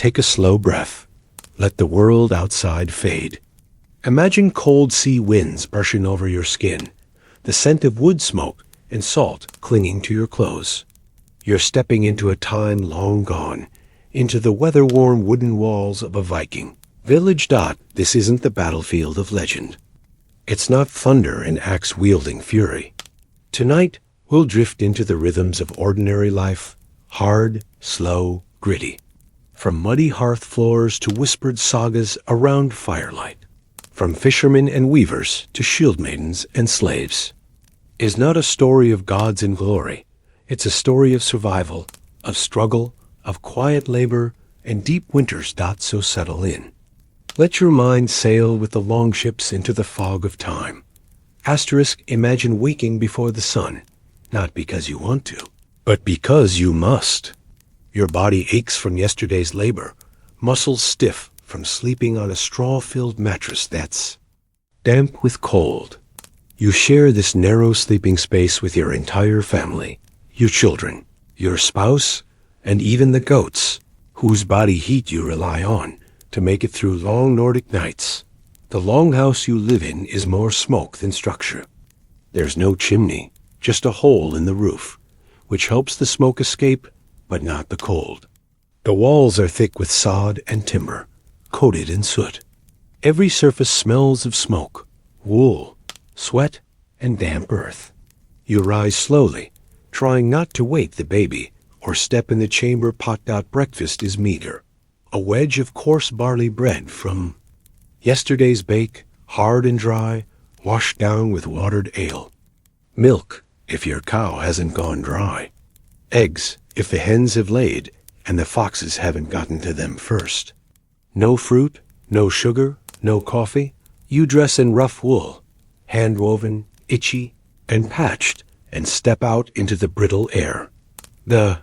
Take a slow breath. Let the world outside fade. Imagine cold sea winds brushing over your skin, the scent of wood smoke and salt clinging to your clothes. You're stepping into a time long gone, into the weather-worn wooden walls of a Viking village. This isn't the battlefield of legend. It's not thunder and axe-wielding fury. Tonight, we'll drift into the rhythms of ordinary life, hard, slow, gritty. From muddy hearth floors to whispered sagas around firelight. From fishermen and weavers to shield maidens and slaves. Is not a story of gods in glory. It's a story of survival, of struggle, of quiet labor, and deep winters. So settle in. Let your mind sail with the longships into the fog of time. Imagine waking before the sun, not because you want to, but because you must. Your body aches from yesterday's labor, muscles stiff from sleeping on a straw-filled mattress that's damp with cold. You share this narrow sleeping space with your entire family, your children, your spouse, and even the goats, whose body heat you rely on to make it through long Nordic nights. The longhouse you live in is more smoke than structure. There's no chimney, just a hole in the roof, which helps the smoke escape, but not the cold. The walls are thick with sod and timber, coated in soot. Every surface smells of smoke, wool, sweat, and damp earth. You rise slowly, trying not to wake the baby or step in the chamber pot. Breakfast is meager. A wedge of coarse barley bread from yesterday's bake, hard and dry, washed down with watered ale. Milk, if your cow hasn't gone dry. Eggs, if the hens have laid and the foxes haven't gotten to them first. No fruit, no sugar, no coffee. You dress in rough wool, hand-woven, itchy, and patched, and step out into the brittle air. The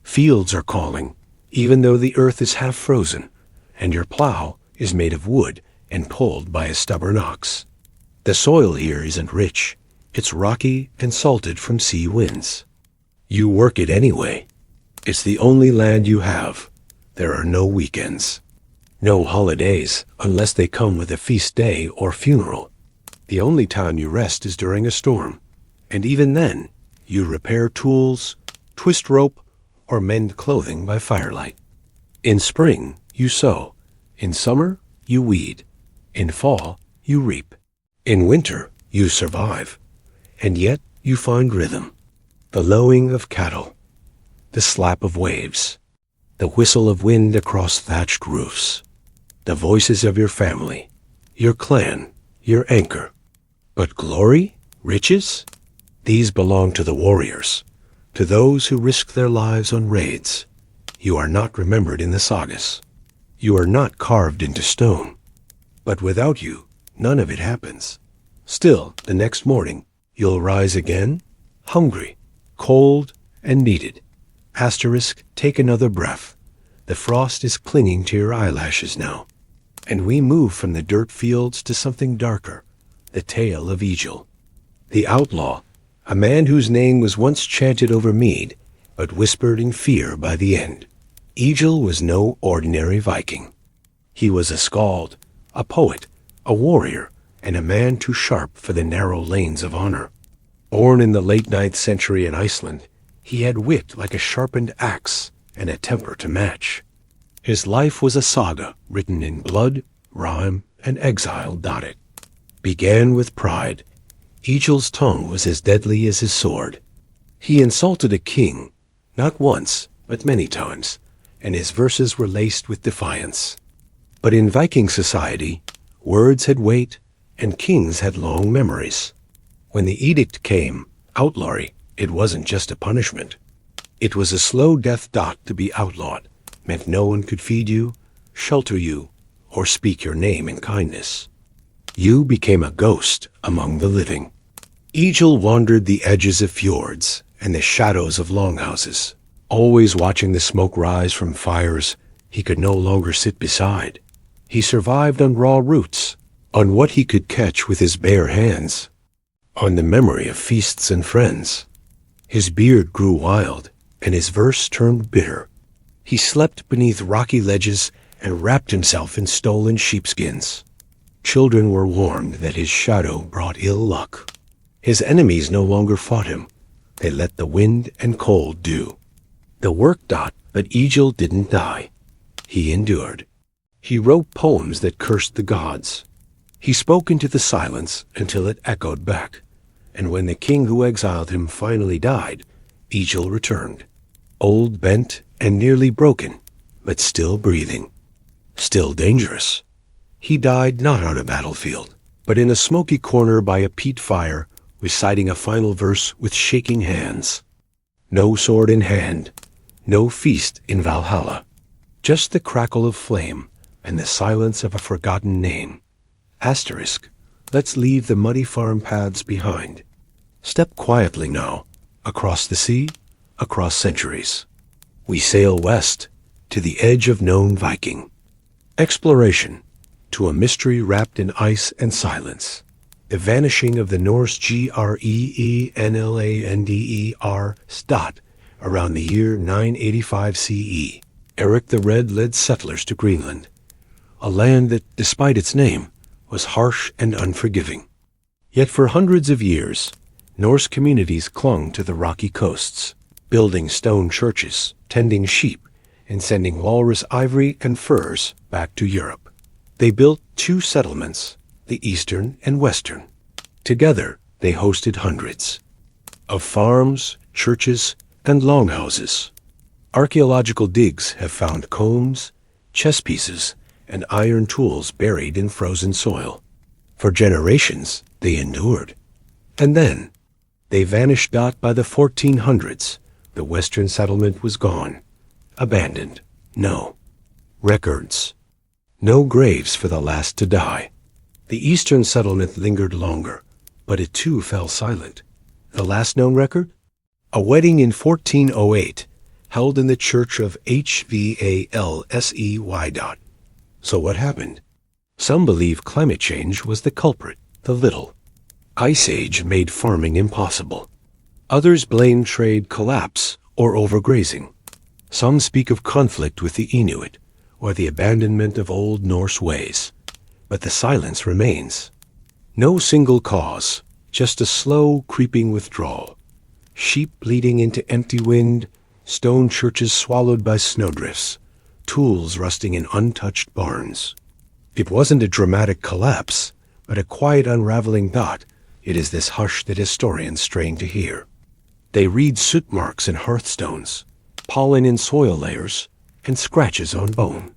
fields are calling, even though the earth is half frozen, and your plow is made of wood and pulled by a stubborn ox. The soil here isn't rich. It's rocky and salted from sea winds. You work it anyway. It's the only land you have. There are no weekends. No holidays, unless they come with a feast day or funeral. The only time you rest is during a storm. And even then, you repair tools, twist rope, or mend clothing by firelight. In spring, you sow. In summer, you weed. In fall, you reap. In winter, you survive. And yet, you find rhythm. The lowing of cattle, the slap of waves, the whistle of wind across thatched roofs, the voices of your family, your clan, your anchor. But glory, riches, these belong to the warriors, to those who risk their lives on raids. You are not remembered in the sagas. You are not carved into stone. But without you, none of it happens. Still, the next morning, you'll rise again, hungry, cold, and needed. Take another breath. The frost is clinging to your eyelashes now. And we move from the dirt fields to something darker, the tale of Egil. The outlaw, a man whose name was once chanted over mead, but whispered in fear by the end. Egil was no ordinary Viking. He was a skald, a poet, a warrior, and a man too sharp for the narrow lanes of honor. Born in the late 9th century in Iceland, he had wit like a sharpened axe and a temper to match. His life was a saga written in blood, rhyme, and exile. It began with pride. Egil's tongue was as deadly as his sword. He insulted a king, not once, but many times, and his verses were laced with defiance. But in Viking society, words had weight, and kings had long memories. When the edict came, outlawry, it wasn't just a punishment. It was a slow death. To be outlawed meant no one could feed you, shelter you, or speak your name in kindness. You became a ghost among the living. Egil wandered the edges of fjords and the shadows of longhouses, always watching the smoke rise from fires he could no longer sit beside. He survived on raw roots, on what he could catch with his bare hands, on the memory of feasts and friends. His beard grew wild, and his verse turned bitter. He slept beneath rocky ledges and wrapped himself in stolen sheepskins. Children were warned that his shadow brought ill luck. His enemies no longer fought him. They let the wind and cold do the work. But Egil didn't die. He endured. He wrote poems that cursed the gods. He spoke into the silence until it echoed back. And when the king who exiled him finally died, Egil returned. Old, bent, and nearly broken, but still breathing. Still dangerous. He died not on a battlefield, but in a smoky corner by a peat fire, reciting a final verse with shaking hands. No sword in hand, no feast in Valhalla, just the crackle of flame and the silence of a forgotten name. Asterisk, let's leave the muddy farm paths behind. Step quietly now, across the sea, across centuries. We sail west, to the edge of known Viking. Exploration, to a mystery wrapped in ice and silence. The vanishing of the Norse Greenlander around the year 985 CE. Eric the Red led settlers to Greenland, a land that, despite its name, was harsh and unforgiving. Yet for hundreds of years, Norse communities clung to the rocky coasts, building stone churches, tending sheep, and sending walrus ivory and furs back to Europe. They built two settlements, the eastern and western. Together, they hosted hundreds of farms, churches, and longhouses. Archaeological digs have found combs, chess pieces, and iron tools buried in frozen soil. For generations, they endured. And then, they vanished. By the 1400s, the western settlement was gone. Abandoned. No records. No graves for the last to die. The eastern settlement lingered longer, but it too fell silent. The last known record? A wedding in 1408, held in the church of Hvalsey. So what happened? Some believe climate change was the culprit, the little. Ice Age made farming impossible. Others blame trade collapse or overgrazing. Some speak of conflict with the Inuit or the abandonment of old Norse ways. But the silence remains. No single cause, just a slow creeping withdrawal. Sheep bleeding into empty wind, stone churches swallowed by snowdrifts, tools rusting in untouched barns. It wasn't a dramatic collapse, but a quiet unraveling. It is this hush that historians strain to hear. They read soot marks in hearthstones, pollen in soil layers, and scratches on bone.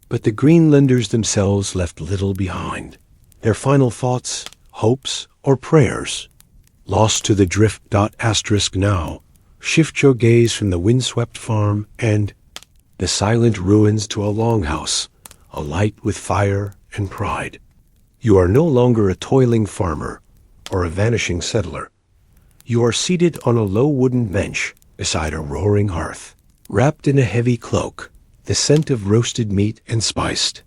But the Greenlanders themselves left little behind. Their final thoughts, hopes, or prayers. Lost to the drift. Asterisk now. Shift your gaze from the windswept farm and the silent ruins to a longhouse, alight with fire and pride. You are no longer a toiling farmer or a vanishing settler. You are seated on a low wooden bench beside a roaring hearth, wrapped in a heavy cloak, the scent of roasted meat and spiced,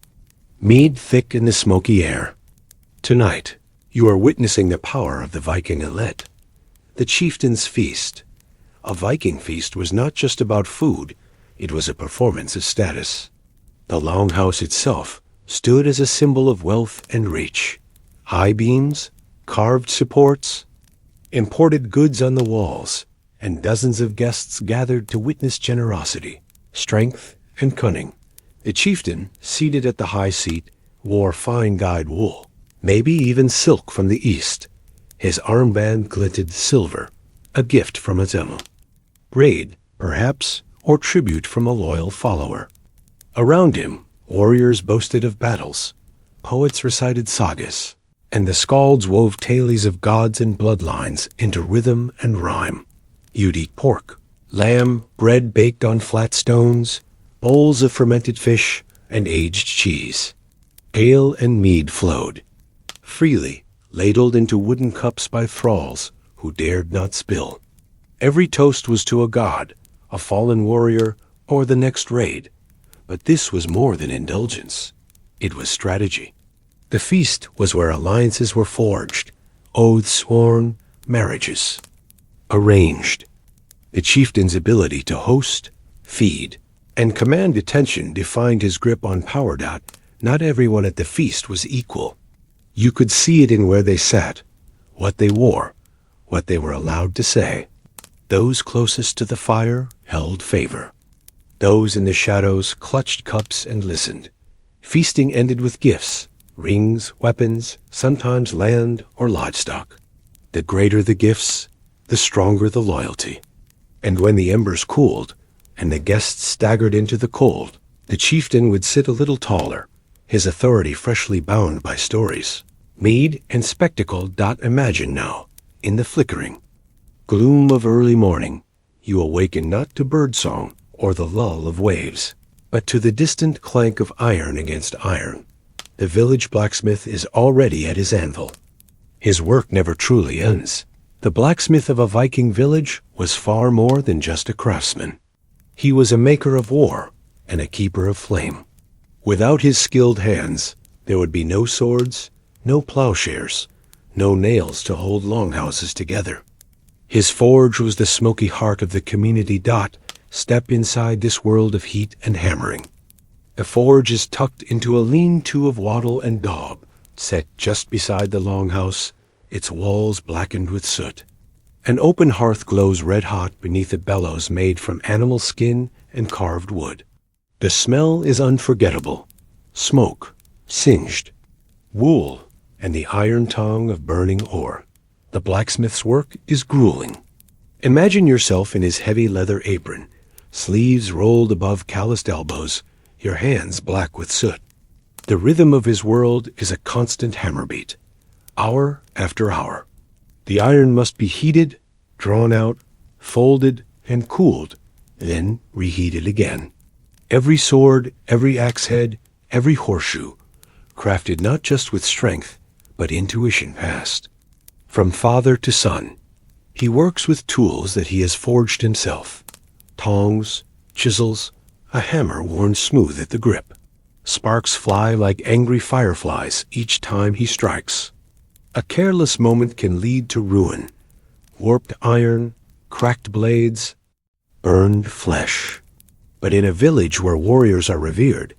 mead thick in the smoky air. Tonight, you are witnessing the power of the Viking elite, the chieftain's feast. A Viking feast was not just about food, it was a performance of status. The longhouse itself stood as a symbol of wealth and reach. High beams, carved supports, imported goods on the walls, and dozens of guests gathered to witness generosity, strength, and cunning. The chieftain, seated at the high seat, wore fine dyed wool, maybe even silk from the east. His armband glinted silver, a gift from his emma. Raid, perhaps, or tribute from a loyal follower. Around him, warriors boasted of battles, poets recited sagas, and the skalds wove tales of gods and bloodlines into rhythm and rhyme. You'd eat pork, lamb, bread baked on flat stones, bowls of fermented fish, and aged cheese. Ale and mead flowed, freely, ladled into wooden cups by thralls who dared not spill. Every toast was to a god, a fallen warrior, or the next raid. But this was more than indulgence. It was strategy. The feast was where alliances were forged, oaths sworn, marriages arranged. The chieftain's ability to host, feed, and command attention defined his grip on power. Not everyone at the feast was equal. You could see it in where they sat, what they wore, what they were allowed to say. Those closest to the fire held favor. Those in the shadows clutched cups and listened. Feasting ended with gifts, rings, weapons, sometimes land or livestock. The greater the gifts, the stronger the loyalty. And when the embers cooled, and the guests staggered into the cold, the chieftain would sit a little taller, his authority freshly bound by stories. Mead and spectacle. Imagine now, in the flickering gloom of early morning, you awaken not to birdsong or the lull of waves, but to the distant clank of iron against iron. The village blacksmith is already at his anvil. His work never truly ends. The blacksmith of a Viking village was far more than just a craftsman. He was a maker of war and a keeper of flame. Without his skilled hands, there would be no swords, no plowshares, no nails to hold longhouses together. His forge was the smoky heart of the community. Step inside this world of heat and hammering. The forge is tucked into a lean-to of wattle and daub, set just beside the longhouse, its walls blackened with soot. An open hearth glows red-hot beneath a bellows made from animal skin and carved wood. The smell is unforgettable. Smoke, singed, wool, and the iron tongue of burning ore. The blacksmith's work is grueling. Imagine yourself in his heavy leather apron, sleeves rolled above calloused elbows, your hands black with soot. The rhythm of his world is a constant hammerbeat, hour after hour. The iron must be heated, drawn out, folded, and cooled, then reheated again. Every sword, every axe head, every horseshoe, crafted not just with strength, but intuition past. From father to son, he works with tools that he has forged himself. Tongs, chisels, a hammer worn smooth at the grip. Sparks fly like angry fireflies each time he strikes. A careless moment can lead to ruin. Warped iron, cracked blades, burned flesh. But in a village where warriors are revered,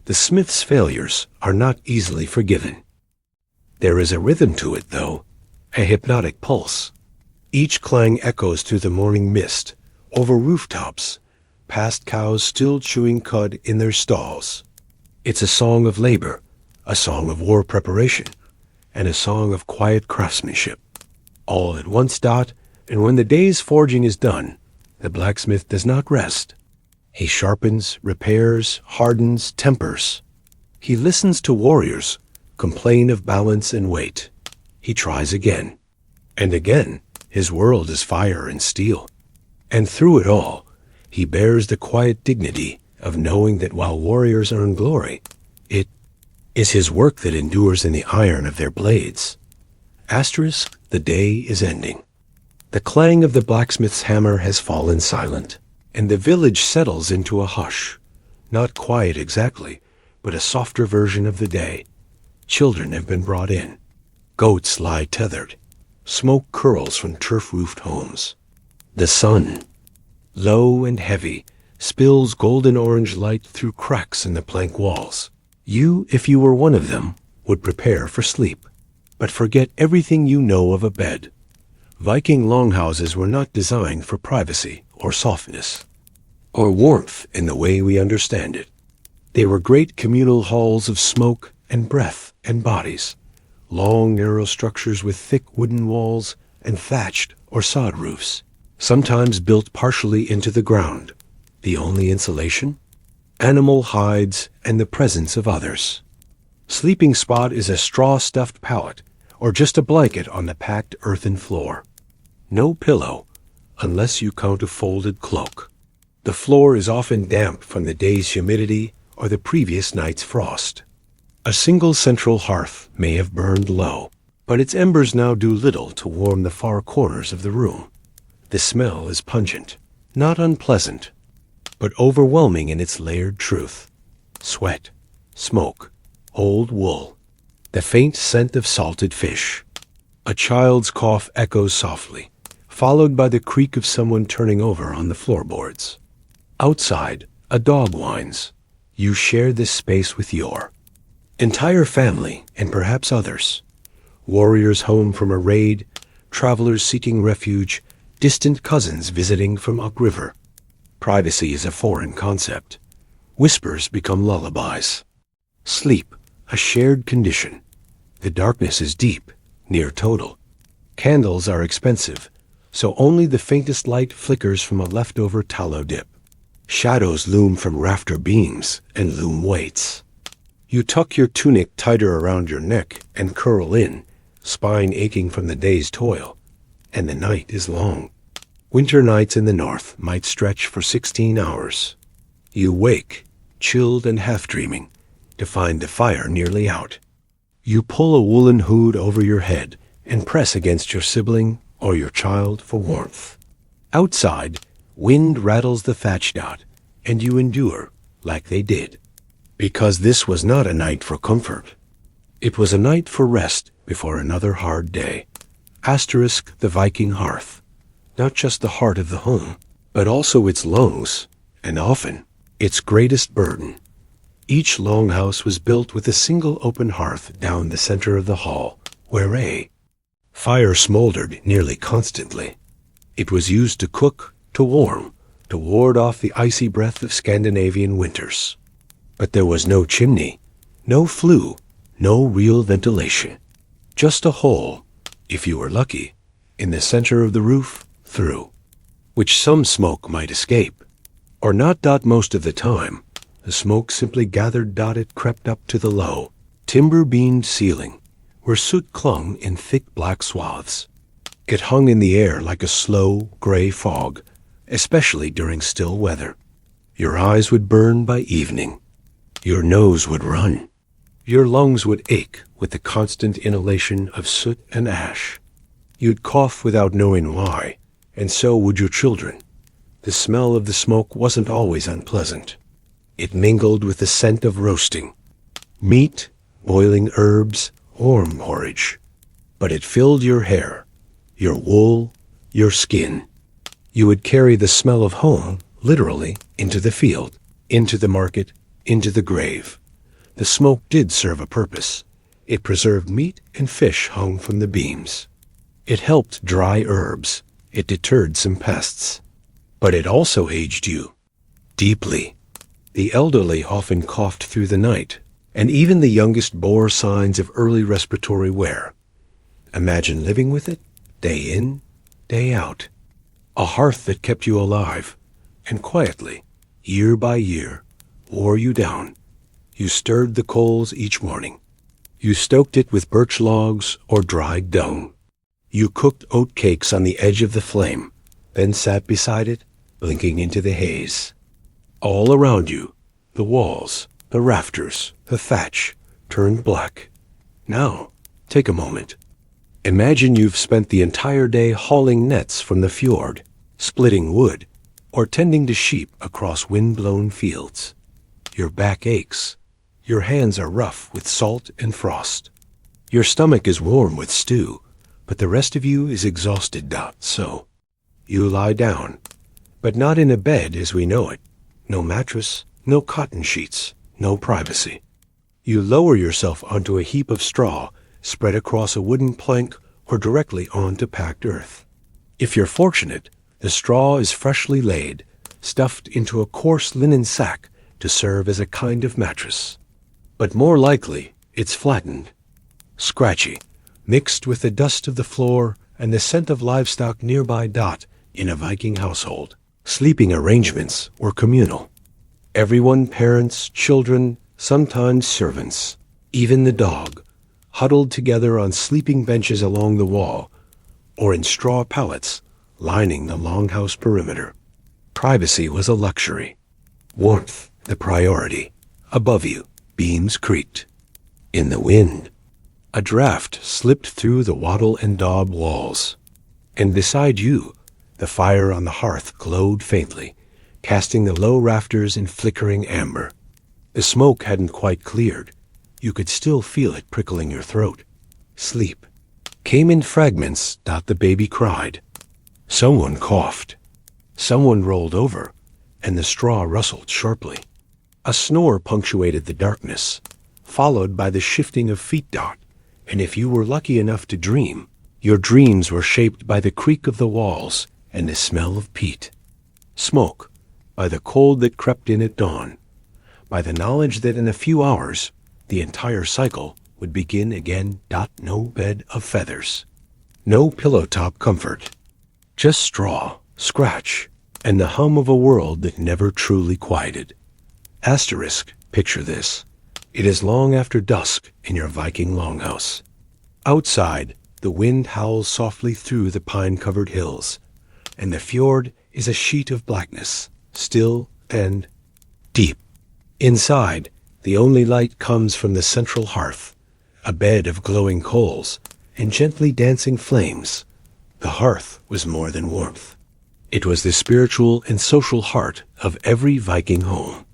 the smith's failures are not easily forgiven. There is a rhythm to it, though, a hypnotic pulse. Each clang echoes through the morning mist, over rooftops, past cows still chewing cud in their stalls. It's a song of labor, a song of war preparation, and a song of quiet craftsmanship. All at once. And when the day's forging is done, the blacksmith does not rest. He sharpens, repairs, hardens, tempers. He listens to warriors complain of balance and weight. He tries again. And again, his world is fire and steel. And through it all, he bears the quiet dignity of knowing that while warriors earn glory, it is his work that endures in the iron of their blades. Asterisk, the day is ending. The clang of the blacksmith's hammer has fallen silent, and the village settles into a hush. Not quiet exactly, but a softer version of the day. Children have been brought in. Goats lie tethered. Smoke curls from turf-roofed homes. The sun, low and heavy, spills golden-orange light through cracks in the plank walls. You, if you were one of them, would prepare for sleep, but forget everything you know of a bed. Viking longhouses were not designed for privacy or softness, or warmth in the way we understand it. They were great communal halls of smoke and breath and bodies, long, narrow structures with thick wooden walls and thatched or sod roofs, sometimes built partially into the ground. The only insulation? Animal hides and the presence of others. Sleeping spot is a straw-stuffed pallet or just a blanket on the packed earthen floor. No pillow, unless you count a folded cloak. The floor is often damp from the day's humidity or the previous night's frost. A single central hearth may have burned low, but its embers now do little to warm the far corners of the room. The smell is pungent, not unpleasant, but overwhelming in its layered truth. Sweat, smoke, old wool, the faint scent of salted fish. A child's cough echoes softly, followed by the creak of someone turning over on the floorboards. Outside, A dog whines. You share this space with your entire family and perhaps others. Warriors home from a raid, travelers seeking refuge, distant cousins visiting from upriver. Privacy is a foreign concept. Whispers become lullabies. Sleep, a shared condition. The darkness is deep, near total. Candles are expensive, so only the faintest light flickers from a leftover tallow dip. Shadows loom from rafter beams and loom waits. You tuck your tunic tighter around your neck and curl in, spine aching from the day's toil, and the night is long. Winter nights in the north might stretch for 16 hours. You wake, chilled and half-dreaming, to find the fire nearly out. You pull a woolen hood over your head and press against your sibling or your child for warmth. Outside, wind rattles the thatch dot, and you endure like they did. Because this was not a night for comfort. It was a night for rest before another hard day. Asterisk the Viking hearth. Not just the heart of the home, but also its lungs, and often its greatest burden. Each longhouse was built with a single open hearth down the center of the hall, where a fire smoldered nearly constantly. It was used to cook, to warm, to ward off the icy breath of Scandinavian winters. But there was no chimney, no flue, no real ventilation. Just a hole, if you were lucky, in the center of the roof, through which some smoke might escape, or not. Most of the time, the smoke simply gathered. It crept up to the low, timber-beamed ceiling, where soot clung in thick black swaths. It hung in the air like a slow, gray fog, especially during still weather. Your eyes would burn by evening. Your nose would run. Your lungs would ache with the constant inhalation of soot and ash. You'd cough without knowing why, and so would your children. The smell of the smoke wasn't always unpleasant. It mingled with the scent of roasting meat, boiling herbs, worm porridge. But it filled your hair, your wool, your skin. You would carry the smell of home, literally, into the field, into the market, into the grave. The smoke did serve a purpose. It preserved meat and fish hung from the beams. It helped dry herbs. It deterred some pests. But it also aged you deeply. The elderly often coughed through the night, and even the youngest bore signs of early respiratory wear. Imagine living with it, day in, day out. A hearth that kept you alive, and quietly, year by year, wore you down. You stirred the coals each morning. You stoked it with birch logs or dried dung. You cooked oat cakes on the edge of the flame, then sat beside it, blinking into the haze. All around you, the walls, the rafters, the thatch, turned black. Now, take a moment. Imagine you've spent the entire day hauling nets from the fjord, splitting wood, or tending to sheep across wind-blown fields. Your back aches. Your hands are rough with salt and frost. Your stomach is warm with stew, but the rest of you is exhausted. So, you lie down, but not in a bed as we know it. No mattress, no cotton sheets, no privacy. You lower yourself onto a heap of straw, spread across a wooden plank or directly onto packed earth. If you're fortunate, the straw is freshly laid, stuffed into a coarse linen sack to serve as a kind of mattress. But more likely, it's flattened, scratchy, mixed with the dust of the floor and the scent of livestock nearby. In a Viking household, sleeping arrangements were communal. Everyone, parents, children, sometimes servants, even the dog, huddled together on sleeping benches along the wall or in straw pallets lining the longhouse perimeter. Privacy was a luxury. Warmth, the priority. Above you, beams creaked. In the wind, a draft slipped through the wattle and daub walls. And beside you, the fire on the hearth glowed faintly, casting the low rafters in flickering amber. The smoke hadn't quite cleared. You could still feel it prickling your throat. Sleep came in fragments. The baby cried. Someone coughed. Someone rolled over, and the straw rustled sharply. A snore punctuated the darkness, followed by the shifting of feet dot, and if you were lucky enough to dream, your dreams were shaped by the creak of the walls and the smell of peat. Smoke, by the cold that crept in at dawn, by the knowledge that in a few hours the entire cycle would begin again. No bed of feathers, no pillow-top comfort, just straw, scratch, and the hum of a world that never truly quieted. Asterisk, picture this. It is long after dusk in your Viking longhouse. Outside, the wind howls softly through the pine-covered hills, and the fjord is a sheet of blackness, still and deep. Inside, the only light comes from the central hearth, a bed of glowing coals and gently dancing flames. The hearth was more than warmth. It was the spiritual and social heart of every Viking home.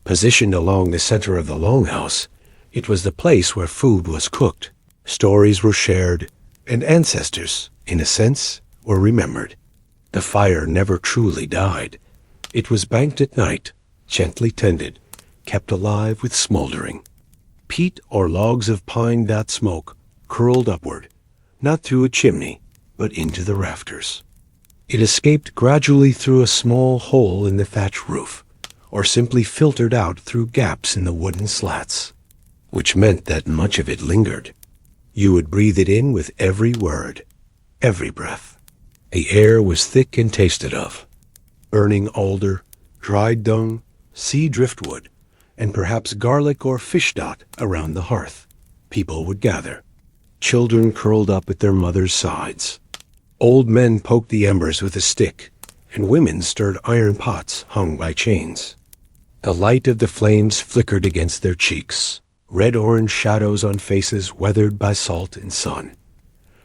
Positioned along the center of the longhouse, it was the place where food was cooked, stories were shared, and ancestors, in a sense, were remembered. The fire never truly died. It was banked at night, gently tended, kept alive with smoldering. Peat or logs of pine that smoke curled upward, not through a chimney, but into the rafters. It escaped gradually through a small hole in the thatch roof, or simply filtered out through gaps in the wooden slats, which meant that much of it lingered. You would breathe it in with every word, every breath. The air was thick and tasted of. Burning alder, dried dung, sea driftwood, and perhaps garlic or fish dot around the hearth. People would gather. Children curled up at their mothers' sides. Old men poked the embers with a stick, and women stirred iron pots hung by chains. The light of the flames flickered against their cheeks, red-orange shadows on faces weathered by salt and sun.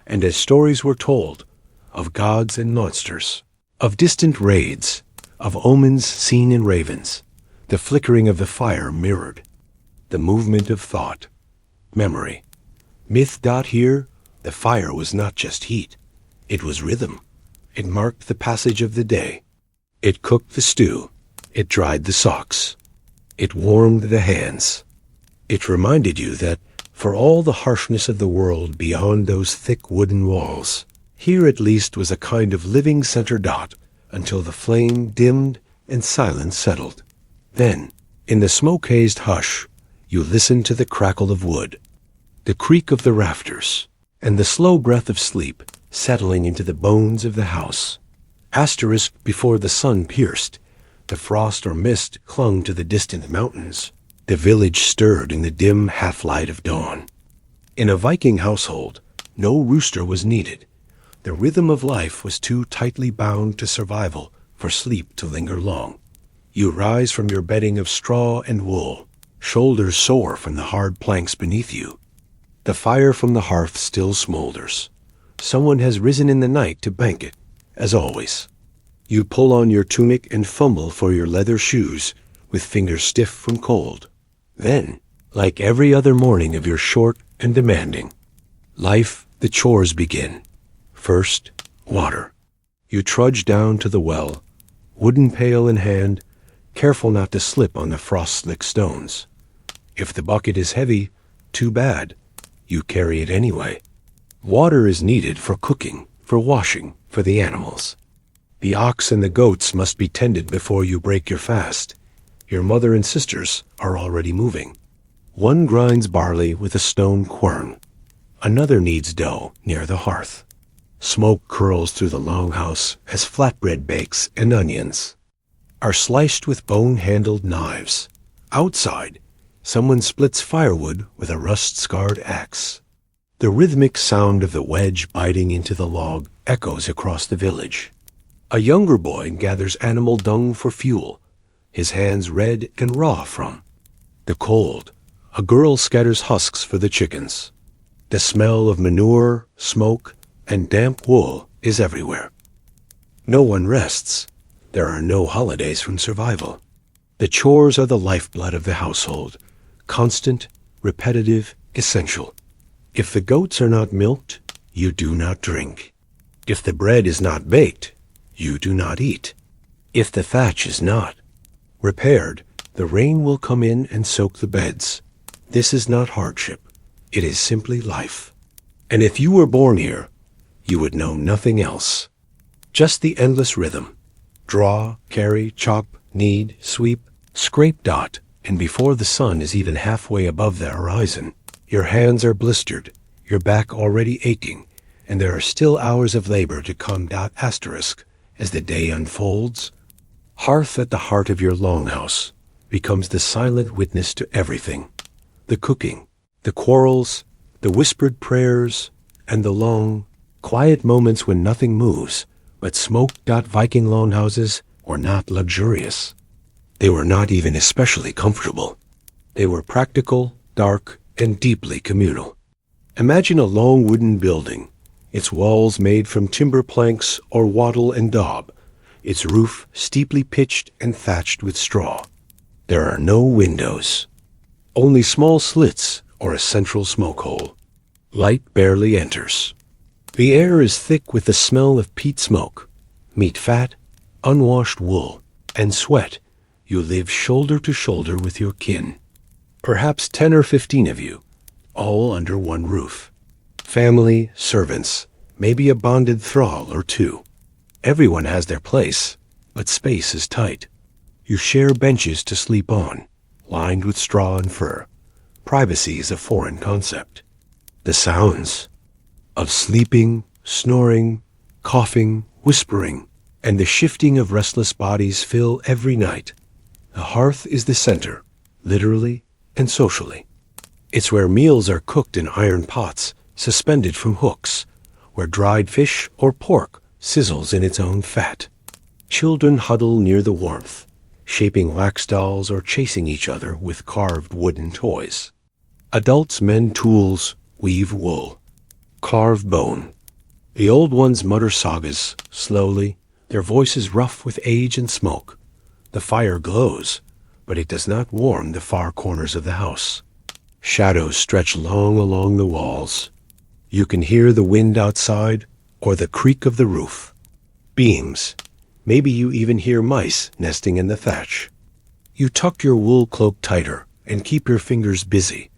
And as stories were told, of gods and monsters, of distant raids, of omens seen in ravens, the flickering of the fire mirrored the movement of thought, memory. Myth. Here, the fire was not just heat. It was rhythm. It marked the passage of the day. It cooked the stew. It dried the socks. It warmed the hands. It reminded you that, for all the harshness of the world beyond those thick wooden walls, here at least was a kind of living center dot until the flame dimmed and silence settled. Then, in the smoke-hazed hush, you listened to the crackle of wood, the creak of the rafters, and the slow breath of sleep settling into the bones of the house. Asterisk, before the sun pierced, the frost or mist clung to the distant mountains. The village stirred in the dim half-light of dawn. In a Viking household, no rooster was needed. The rhythm of life was too tightly bound to survival for sleep to linger long. You rise from your bedding of straw and wool, shoulders sore from the hard planks beneath you. The fire from the hearth still smolders. Someone has risen in the night to bank it, as always. You pull on your tunic and fumble for your leather shoes, with fingers stiff from cold. Then, like every other morning of your short and demanding life, the chores begin. First, water. You trudge down to the well, wooden pail in hand, careful not to slip on the frost-slick stones. If the bucket is heavy, too bad. You carry it anyway. Water is needed for cooking, for washing, for the animals. The ox and the goats must be tended before you break your fast. Your mother and sisters are already moving. One grinds barley with a stone quern. Another kneads dough near the hearth. Smoke curls through the longhouse as flatbread bakes and onions are sliced with bone-handled knives. Outside, someone splits firewood with a rust-scarred axe. The rhythmic sound of the wedge biting into the log echoes across the village. A younger boy gathers animal dung for fuel, his hands red and raw from the cold. A girl scatters husks for the chickens. The smell of manure, smoke, and damp wool is everywhere. No one rests. There are no holidays from survival. The chores are the lifeblood of the household, constant, repetitive, essential. If the goats are not milked, you do not drink. If the bread is not baked, you do not eat. If the thatch is not Repaired, the rain will come in and soak the beds. This is not hardship. It is simply life. And if you were born here, you would know nothing else. Just the endless rhythm. Draw, carry, chop, knead, sweep, scrape, dot, and before the sun is even halfway above the horizon, your hands are blistered, your back already aching, and there are still hours of labor to come. Asterisk, as the day unfolds, hearth at the heart of your longhouse becomes the silent witness to everything. The cooking, the quarrels, the whispered prayers, and the long, quiet moments when nothing moves but smoke. Viking longhouses were not luxurious. They were not even especially comfortable. They were practical, dark, and deeply communal. Imagine a long wooden building, its walls made from timber planks or wattle and daub, its roof steeply pitched and thatched with straw. There are no windows, only small slits or a central smoke hole. Light barely enters. The air is thick with the smell of peat smoke, meat fat, unwashed wool, and sweat. You live shoulder to shoulder with your kin. Perhaps 10 or 15 of you, all under one roof. Family, servants, maybe a bonded thrall or two. Everyone has their place, but space is tight. You share benches to sleep on, lined with straw and fur. Privacy is a foreign concept. The sounds of sleeping, snoring, coughing, whispering, and the shifting of restless bodies fill every night. The hearth is the center, literally and socially. It's where meals are cooked in iron pots, suspended from hooks, where dried fish or pork sizzles in its own fat. Children huddle near the warmth, shaping wax dolls or chasing each other with carved wooden toys. Adults mend tools, weave wool, carve bone. The old ones mutter sagas, slowly, their voices rough with age and smoke. The fire glows, but it does not warm the far corners of the house. Shadows stretch long along the walls. You can hear the wind outside or the creak of the roof. Beams. Maybe you even hear mice nesting in the thatch. You tuck your wool cloak tighter and keep your fingers busy.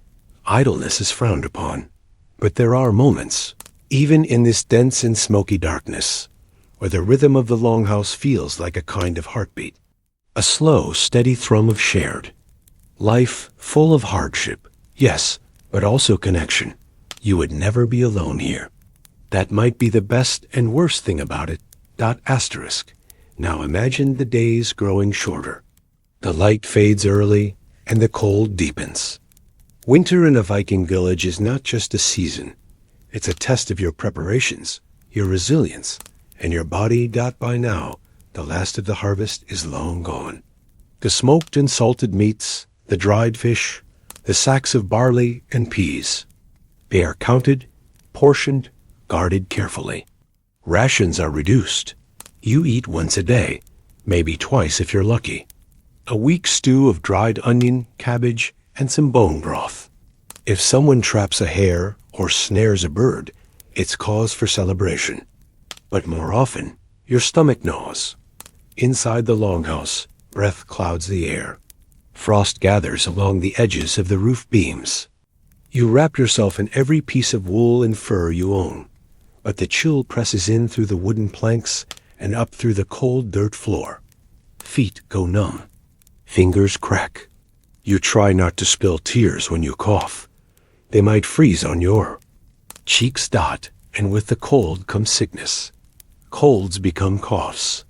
Idleness is frowned upon. But there are moments, even in this dense and smoky darkness, where the rhythm of the longhouse feels like a kind of heartbeat. A slow, steady thrum of shared. Life full of hardship, yes, but also connection. You would never be alone here. That might be the best and worst thing about it. Asterisk. Now imagine the days growing shorter. The light fades early and the cold deepens. Winter in a Viking village is not just a season. It's a test of your preparations, your resilience, and your body. By now, the last of the harvest is long gone. The smoked and salted meats, the dried fish, the sacks of barley and peas. They are counted, portioned, guarded carefully. Rations are reduced. You eat once a day, maybe twice if you're lucky. A weak stew of dried onion, cabbage, and some bone broth. If someone traps a hare or snares a bird, it's cause for celebration. But more often, your stomach gnaws. Inside the longhouse, breath clouds the air. Frost gathers along the edges of the roof beams. You wrap yourself in every piece of wool and fur you own, but the chill presses in through the wooden planks and up through the cold dirt floor. Feet go numb. Fingers crack. You try not to spill tears when you cough. They might freeze on your cheeks. And with the cold comes sickness. Colds become coughs.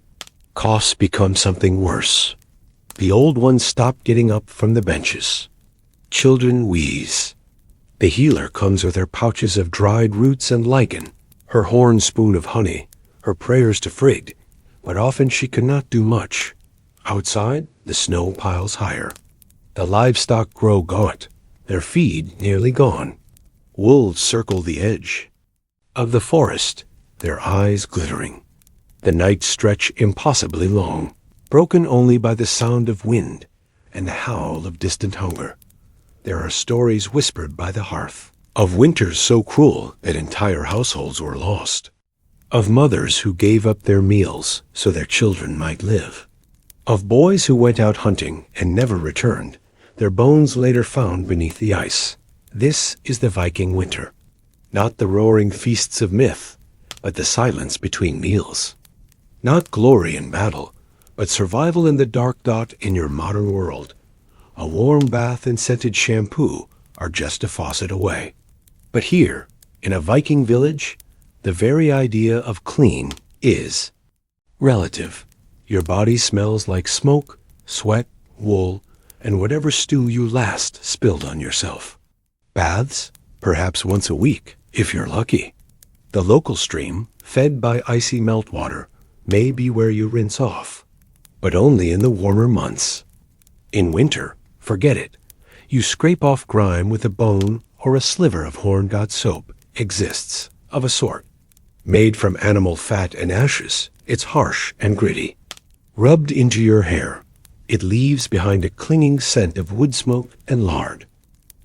Coughs become something worse. The old ones stop getting up from the benches. Children wheeze. The healer comes with her pouches of dried roots and lichen, her horn spoon of honey, her prayers to Frigg, but often she cannot do much. Outside, the snow piles higher. The livestock grow gaunt, their feed nearly gone. Wolves circle the edge of the forest, their eyes glittering. The nights stretch impossibly long, broken only by the sound of wind and the howl of distant hunger. There are stories whispered by the hearth, of winters so cruel that entire households were lost, of mothers who gave up their meals so their children might live. Of boys who went out hunting and never returned, their bones later found beneath the ice. This is the Viking winter. Not the roaring feasts of myth, but the silence between meals. Not glory in battle, but survival in the dark dot in your modern world. A warm bath and scented shampoo are just a faucet away. But here, in a Viking village, the very idea of clean is relative. Your body smells like smoke, sweat, wool, and whatever stew you last spilled on yourself. Baths, perhaps once a week, if you're lucky. The local stream, fed by icy meltwater, may be where you rinse off, but only in the warmer months. In winter, forget it. You scrape off grime with a bone or a sliver of horn-got soap exists, of a sort. Made from animal fat and ashes, it's harsh and gritty. Rubbed into your hair, it leaves behind a clinging scent of wood smoke and lard.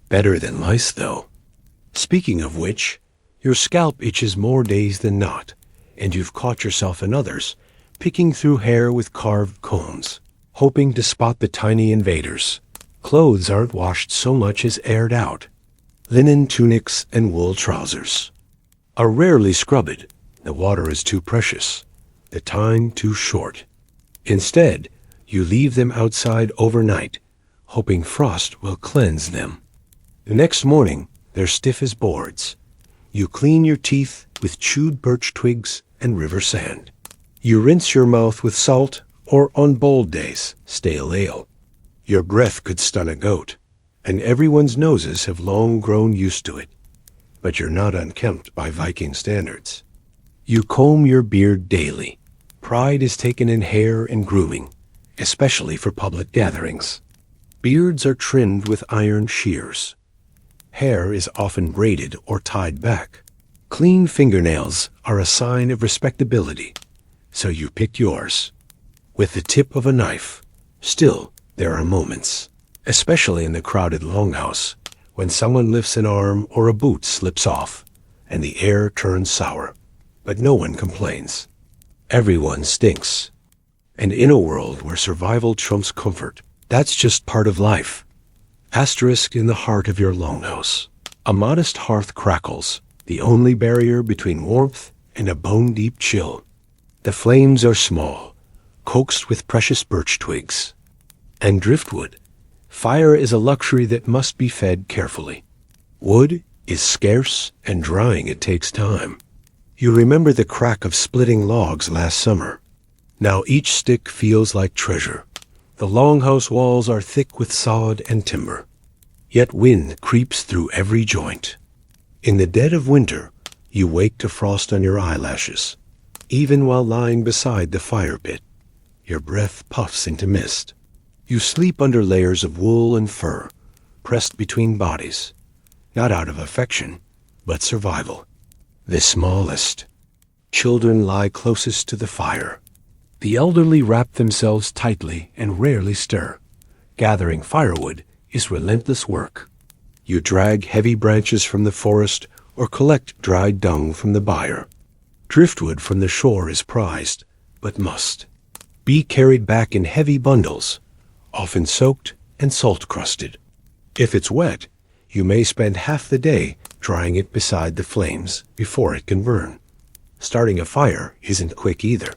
Better than lice, though. Speaking of which, your scalp itches more days than not, and you've caught yourself and others picking through hair with carved combs, hoping to spot the tiny invaders. Clothes aren't washed so much as aired out. Linen tunics and wool trousers are rarely scrubbed. The water is too precious, the time too short. Instead, you leave them outside overnight, hoping frost will cleanse them. The next morning, they're stiff as boards. You clean your teeth with chewed birch twigs and river sand. You rinse your mouth with salt, or on bold days, stale ale. Your breath could stun a goat, and everyone's noses have long grown used to it. But you're not unkempt by Viking standards. You comb your beard daily. Pride is taken in hair and grooming, especially for public gatherings. Beards are trimmed with iron shears. Hair is often braided or tied back. Clean fingernails are a sign of respectability, so you pick yours with the tip of a knife. Still, there are moments, especially in the crowded longhouse, when someone lifts an arm or a boot slips off, and the air turns sour. But no one complains. Everyone stinks. And in a world where survival trumps comfort, that's just part of life. Asterisk in the heart of your longhouse. A modest hearth crackles, the only barrier between warmth and a bone-deep chill. The flames are small, coaxed with precious birch twigs. And driftwood. Fire is a luxury that must be fed carefully. Wood is scarce, and drying it takes time. You remember the crack of splitting logs last summer. Now each stick feels like treasure. The longhouse walls are thick with sod and timber. Yet wind creeps through every joint. In the dead of winter, you wake to frost on your eyelashes. Even while lying beside the fire pit, your breath puffs into mist. You sleep under layers of wool and fur, pressed between bodies, not out of affection, but survival. The smallest. Children lie closest to the fire. The elderly wrap themselves tightly and rarely stir. Gathering firewood is relentless work. You drag heavy branches from the forest or collect dried dung from the byre. Driftwood from the shore is prized, but must be carried back in heavy bundles, often soaked and salt-crusted. If it's wet, you may spend half the day drying it beside the flames before it can burn. Starting a fire isn't quick either.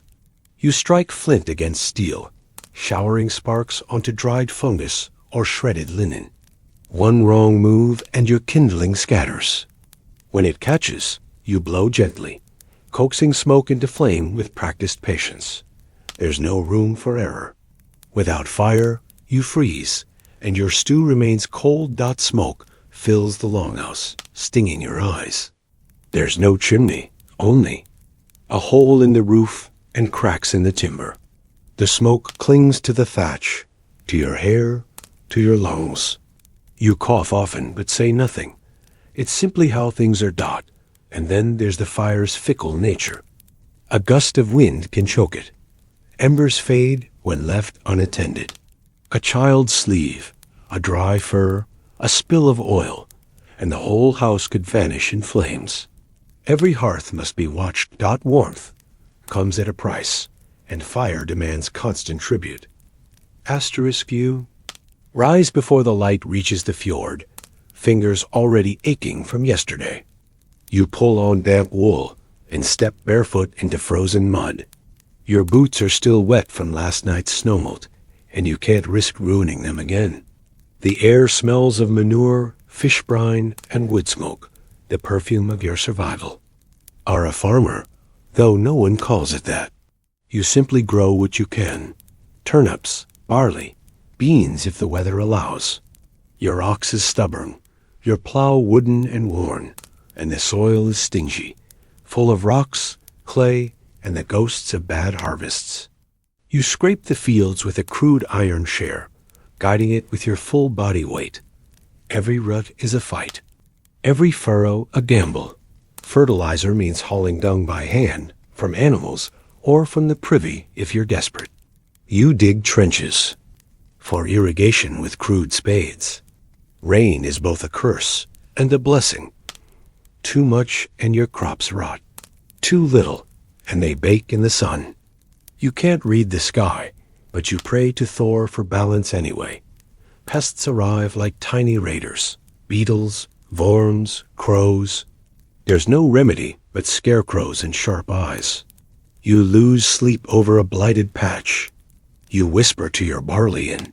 You strike flint against steel, showering sparks onto dried fungus or shredded linen. One wrong move and your kindling scatters. When it catches, you blow gently, coaxing smoke into flame with practiced patience. There's no room for error. Without fire, you freeze, and your stew remains cold. Smoke fills the longhouse, stinging your eyes. There's no chimney, only a hole in the roof and cracks in the timber. The smoke clings to the thatch, to your hair, to your lungs. You cough often but say nothing. It's simply how things are. And then there's the fire's fickle nature. A gust of wind can choke it. Embers fade when left unattended. A child's sleeve, a dry fur, a spill of oil, and the whole house could vanish in flames. Every hearth must be watched. Warmth comes at a price, and fire demands constant tribute. You rise before the light reaches the fjord, fingers already aching from yesterday. You pull on damp wool and step barefoot into frozen mud. Your boots are still wet from last night's snowmelt, and you can't risk ruining them again. The air smells of manure, fish brine, and wood smoke, the perfume of your survival. Are a farmer, though no one calls it that. You simply grow what you can. Turnips, barley, beans if the weather allows. Your ox is stubborn, your plow wooden and worn, and the soil is stingy, full of rocks, clay, and the ghosts of bad harvests. You scrape the fields with a crude iron share, guiding it with your full body weight. Every rut is a fight, every furrow a gamble. Fertilizer means hauling dung by hand, from animals, or from the privy if you're desperate. You dig trenches for irrigation with crude spades. Rain is both a curse and a blessing. Too much and your crops rot. Too little and they bake in the sun. You can't read the sky, but you pray to Thor for balance anyway. Pests arrive like tiny raiders, beetles, worms, crows. There's no remedy but scarecrows and sharp eyes. You lose sleep over a blighted patch. You whisper to your barley in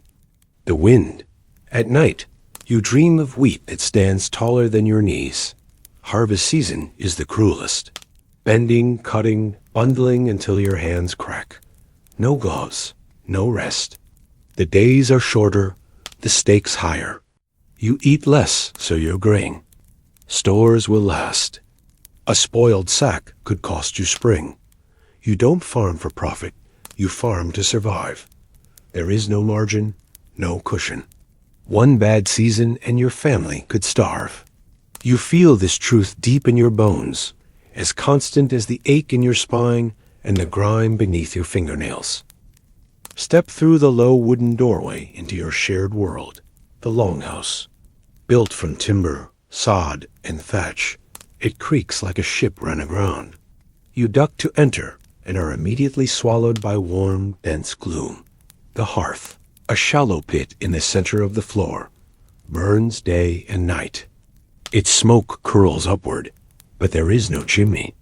the wind. At night, you dream of wheat that stands taller than your knees. Harvest season is the cruelest. Bending, cutting, bundling until your hands crack. No gloves, no rest. The days are shorter, the stakes higher. You eat less so you're graying. Stores will last. A spoiled sack could cost you spring. You don't farm for profit, you farm to survive. There is no margin, no cushion. One bad season and your family could starve. You feel this truth deep in your bones, as constant as the ache in your spine and the grime beneath your fingernails. Step through the low wooden doorway into your shared world, the longhouse. Built from timber, sod, and thatch, it creaks like a ship run aground. You duck to enter and are immediately swallowed by warm, dense gloom. The hearth, a shallow pit in the center of the floor, burns day and night. Its smoke curls upward, but there is no chimney.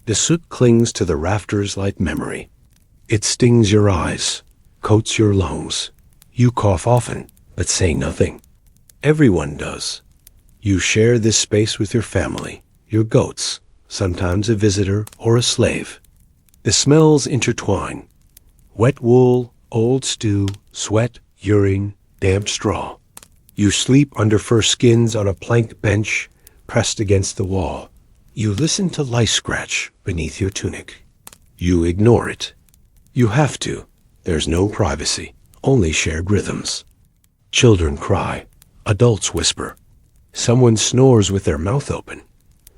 The soot clings to the rafters like memory. It stings your eyes, coats your lungs. You cough often, but say nothing. Everyone does. You share this space with your family, your goats, sometimes a visitor or a slave. The smells intertwine. Wet wool, old stew, sweat, urine, damp straw. You sleep under fur skins on a plank bench pressed against the wall. You listen to lice scratch beneath your tunic. You ignore it. You have to. There's no privacy, only shared rhythms. Children cry. Adults whisper. Someone snores with their mouth open.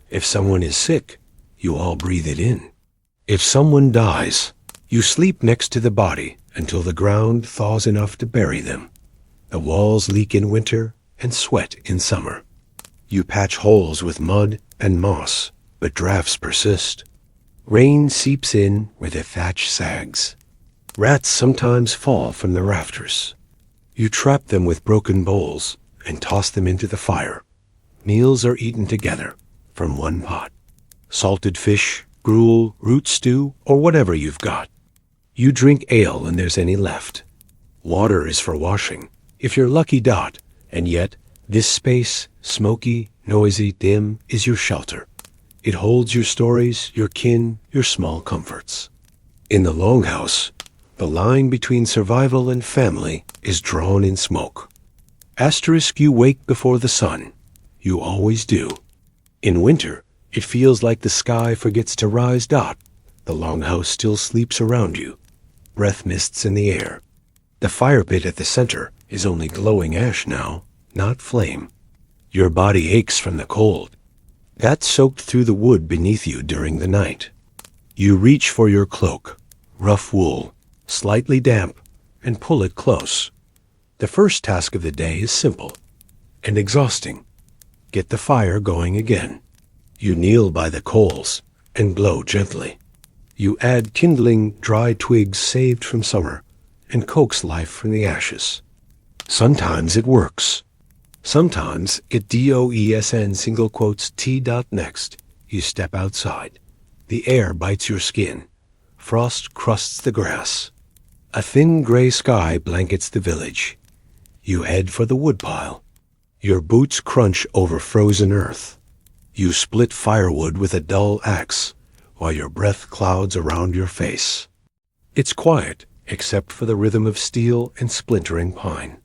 If someone is sick, you all breathe it in. If someone dies, you sleep next to the body until the ground thaws enough to bury them. The walls leak in winter and sweat in summer. You patch holes with mud and moss, but drafts persist. Rain seeps in where the thatch sags. Rats sometimes fall from the rafters. You trap them with broken bowls and toss them into the fire. Meals are eaten together from one pot. Salted fish, gruel, root stew, or whatever you've got. You drink ale and there's any left. Water is for washing, if you're lucky dot, and yet this space, smoky, noisy, dim, is your shelter. It holds your stories, your kin, your small comforts. In the longhouse, the line between survival and family is drawn in smoke. You wake before the sun. You always do. In winter, it feels like the sky forgets to rise dot. The longhouse still sleeps around you. Breath mists in the air. The fire pit at the center is only glowing ash now, not flame. Your body aches from the cold. That soaked through the wood beneath you during the night. You reach for your cloak, rough wool, slightly damp, and pull it close. The first task of the day is simple and exhausting. Get the fire going again. You kneel by the coals and blow gently. You add kindling dry twigs saved from summer and coax life from the ashes. Sometimes it works. Sometimes it DOESN single quotes T dot next. You step outside. The air bites your skin. Frost crusts the grass. A thin gray sky blankets the village. You head for the woodpile. Your boots crunch over frozen earth. You split firewood with a dull axe, while your breath clouds around your face. It's quiet, except for the rhythm of steel and splintering pine.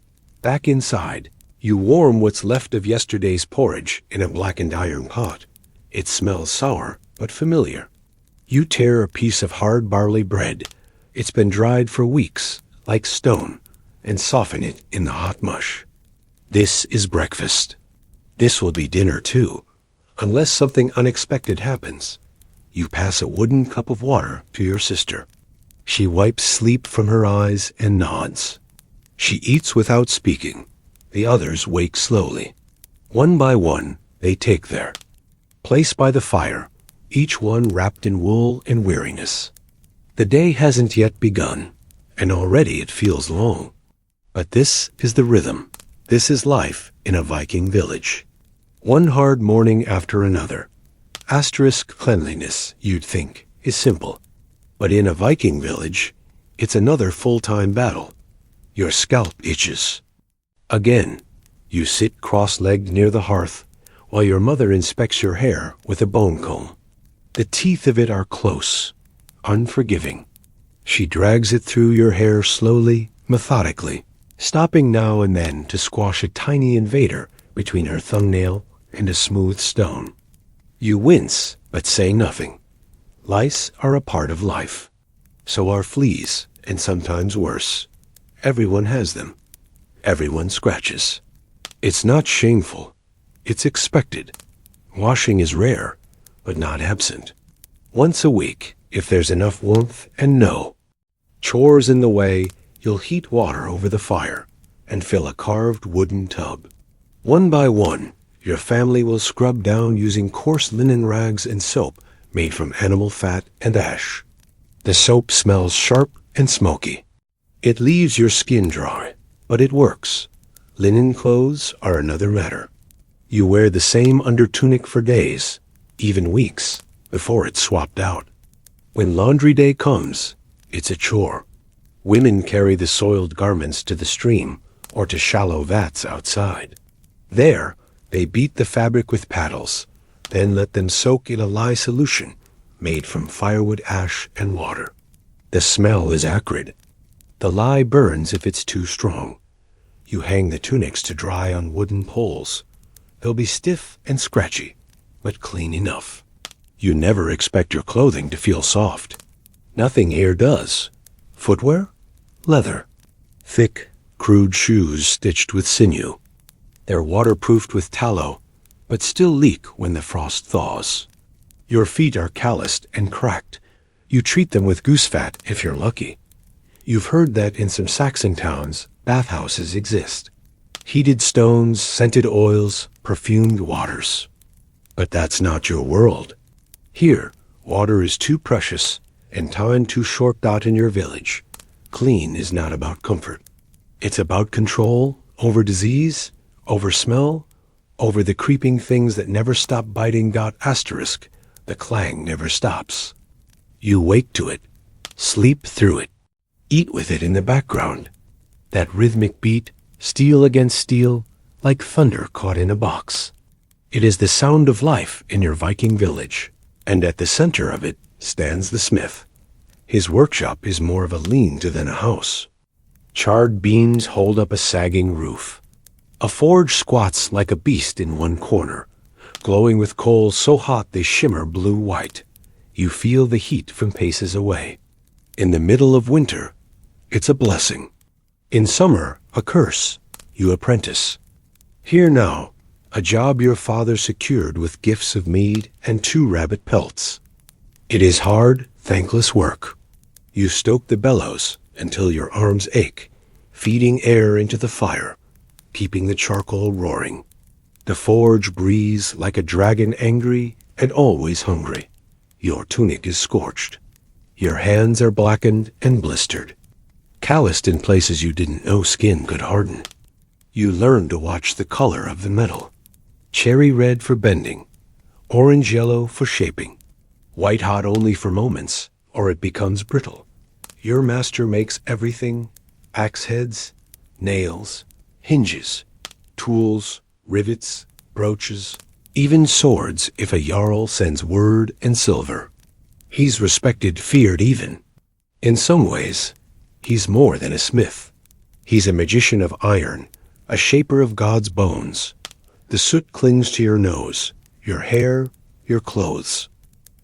Back inside, you warm what's left of yesterday's porridge in a blackened iron pot. It smells sour, but familiar. You tear a piece of hard barley bread. It's been dried for weeks, like stone, and soften it in the hot mush. This is breakfast. This will be dinner, too, unless something unexpected happens. You pass a wooden cup of water to your sister. She wipes sleep from her eyes and nods. She eats without speaking. The others wake slowly. One by one, they take their place by the fire, each one wrapped in wool and weariness. The day hasn't yet begun, and already it feels long. But this is the rhythm. This is life in a Viking village. One hard morning after another. Asterisk cleanliness, you'd think, is simple. But in a Viking village, it's another full-time battle. Your scalp itches. Again, you sit cross-legged near the hearth while your mother inspects your hair with a bone comb. The teeth of it are close, unforgiving. She drags it through your hair slowly, methodically, stopping now and then to squash a tiny invader between her thumbnail and a smooth stone. You wince, but say nothing. Lice are a part of life. So are fleas, and sometimes worse. Everyone has them. Everyone scratches. It's not shameful. It's expected. Washing is rare, but not absent. Once a week, if there's enough warmth, and no. Chores in the way, you'll heat water over the fire and fill a carved wooden tub. One by one, your family will scrub down using coarse linen rags and soap made from animal fat and ash. The soap smells sharp and smoky. It leaves your skin dry, but it works. Linen clothes are another matter. You wear the same undertunic for days, even weeks, before it's swapped out. When laundry day comes, it's a chore. Women carry the soiled garments to the stream or to shallow vats outside. There, they beat the fabric with paddles, then let them soak in a lye solution made from firewood, ash, and water. The smell is acrid. The lye burns if it's too strong. You hang the tunics to dry on wooden poles. They'll be stiff and scratchy, but clean enough. You never expect your clothing to feel soft. Nothing here does. Footwear? Leather. Thick, crude shoes stitched with sinew. They're waterproofed with tallow, but still leak when the frost thaws. Your feet are calloused and cracked. You treat them with goose fat if you're lucky. You've heard that in some Saxon towns, bathhouses exist. Heated stones, scented oils, perfumed waters. But that's not your world. Here, water is too precious and time too short dot in your village. Clean is not about comfort. It's about control over disease, over smell, over the creeping things that never stop biting. Asterisk, the clang never stops. You wake to it, sleep through it, eat with it in the background. That rhythmic beat, steel against steel, like thunder caught in a box. It is the sound of life in your Viking village, and at the center of it stands the smith. His workshop is more of a lean-to than a house. Charred beams hold up a sagging roof. A forge squats like a beast in one corner, glowing with coals so hot they shimmer blue-white. You feel the heat from paces away. In the middle of winter, it's a blessing. In summer, a curse. You apprentice. Here now, a job your father secured with gifts of mead and 2 rabbit pelts. It is hard, thankless work. You stoke the bellows until your arms ache, feeding air into the fire, keeping the charcoal roaring. The forge breathes like a dragon, angry and always hungry. Your tunic is scorched. Your hands are blackened and blistered. calloused in places you didn't know skin could harden. You learned to watch the color of the metal. Cherry red for bending, orange yellow for shaping, white hot only for moments, or it becomes brittle. Your master makes everything: axe heads, nails, hinges, tools, rivets, brooches, even swords if a jarl sends word and silver. He's respected, feared even. In some ways, he's more than a smith. He's a magician of iron, a shaper of God's bones. The soot clings to your nose, your hair, your clothes.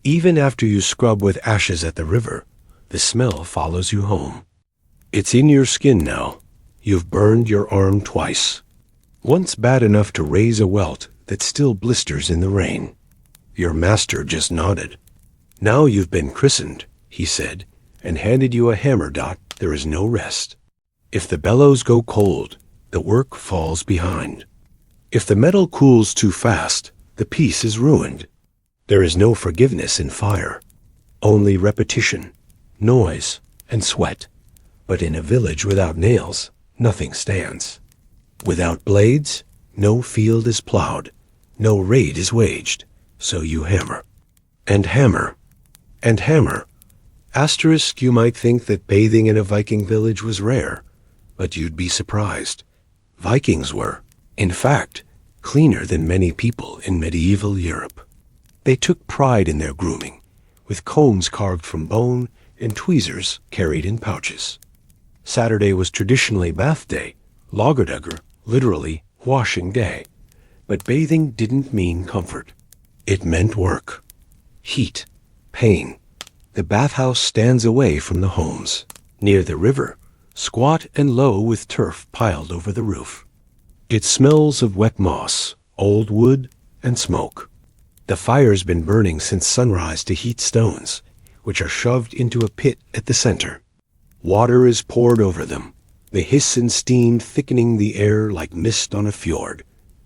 Even after you scrub with ashes at the river, the smell follows you home. It's in your skin now. You've burned your arm twice. Once bad enough to raise a welt that still blisters in the rain. Your master just nodded. Now you've been christened, he said, and handed you a hammer. There is no rest. If the bellows go cold, the work falls behind. If the metal cools too fast, the piece is ruined. There is no forgiveness in fire, only repetition, noise, and sweat. But in a village without nails, nothing stands. Without blades, no field is plowed, no raid is waged, so you hammer. And hammer. And hammer. Asterisk, you might think that bathing in a Viking village was rare, but you'd be surprised. Vikings were, in fact, cleaner than many people in medieval Europe. They took pride in their grooming, with combs carved from bone and tweezers carried in pouches. Saturday was traditionally bath day, laugardugger, literally washing day. But bathing didn't mean comfort. It meant work, heat, pain. The bathhouse stands away from the homes, near the river, squat and low with turf piled over the roof. It smells of wet moss, old wood, and smoke. The fire's been burning since sunrise to heat stones, which are shoved into a pit at the center. Water is poured over them, the hiss and steam thickening the air like mist on a fjord.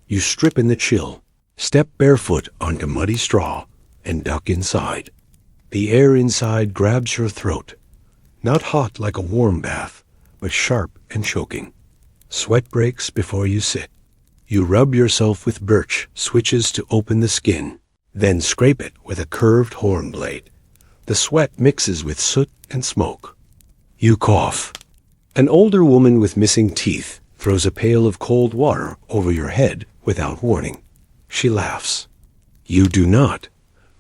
You strip in the chill, step barefoot onto muddy straw, and duck inside. The air inside grabs your throat, not hot like a warm bath, but sharp and choking. Sweat breaks before you sit. You rub yourself with birch switches to open the skin, then scrape it with a curved horn blade. The sweat mixes with soot and smoke. You cough. An older woman with missing teeth throws a pail of cold water over your head without warning. She laughs. You do not.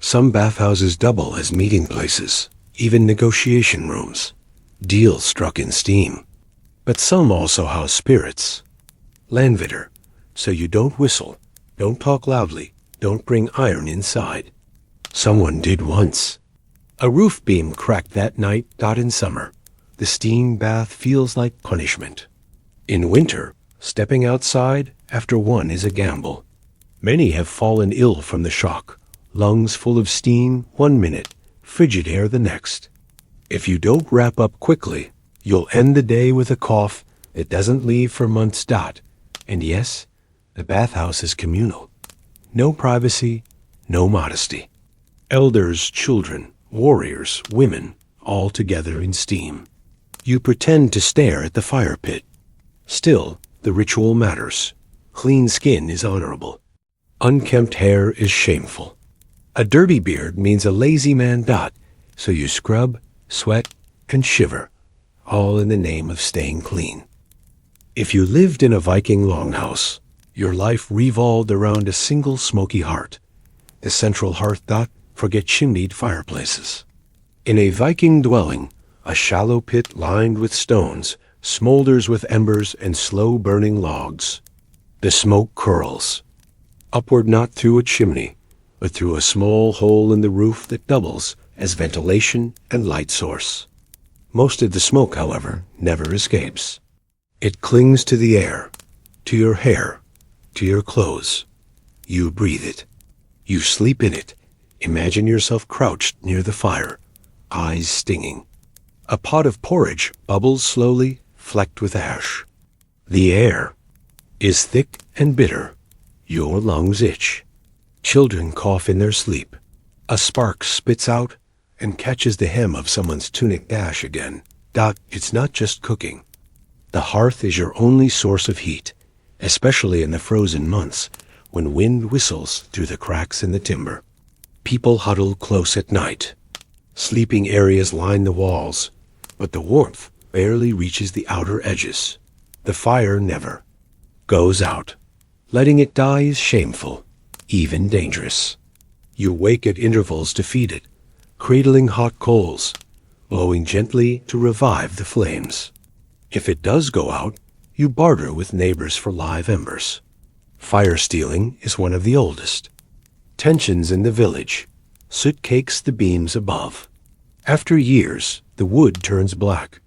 Some bathhouses double as meeting places, even negotiation rooms. Deals struck in steam. But some also house spirits. Landvitter, so you don't whistle, don't talk loudly, don't bring iron inside. Someone did once. A roof beam cracked that night. In summer, the steam bath feels like punishment. In winter, stepping outside after one is a gamble. Many have fallen ill from the shock, lungs full of steam 1 minute, frigid air the next. If you don't wrap up quickly, you'll end the day with a cough that doesn't leave for months. And yes, the bathhouse is communal. No privacy, no modesty. Elders, children, warriors, women, all together in steam. You pretend to stare at the fire pit. Still, the ritual matters. Clean skin is honorable. Unkempt hair is shameful. A dirty beard means a lazy man. So you scrub, sweat, and shiver, all in the name of staying clean. If you lived in a Viking longhouse, your life revolved around a single smoky hearth. The central hearth. Forget chimneyed fireplaces. In a Viking dwelling, a shallow pit lined with stones smolders with embers and slow-burning logs. The smoke curls. Upward, not through a chimney, but through a small hole in the roof that doubles as ventilation and light source. Most of the smoke, however, never escapes. It clings to the air, to your hair, to your clothes. You breathe it. You sleep in it. Imagine yourself crouched near the fire, eyes stinging. A pot of porridge bubbles slowly, flecked with ash. The air is thick and bitter. Your lungs itch. Children cough in their sleep. A spark spits out and catches the hem of someone's tunic again. It's not just cooking. The hearth is your only source of heat, especially in the frozen months when wind whistles through the cracks in the timber. People huddle close at night. Sleeping areas line the walls, but the warmth barely reaches the outer edges. The fire never goes out. Letting it die is shameful, even dangerous. You wake at intervals to feed it, cradling hot coals, blowing gently to revive the flames. If it does go out, you barter with neighbors for live embers. Fire stealing is one of the oldest. Tensions in the village. Soot cakes the beams above. After years, the wood turns black.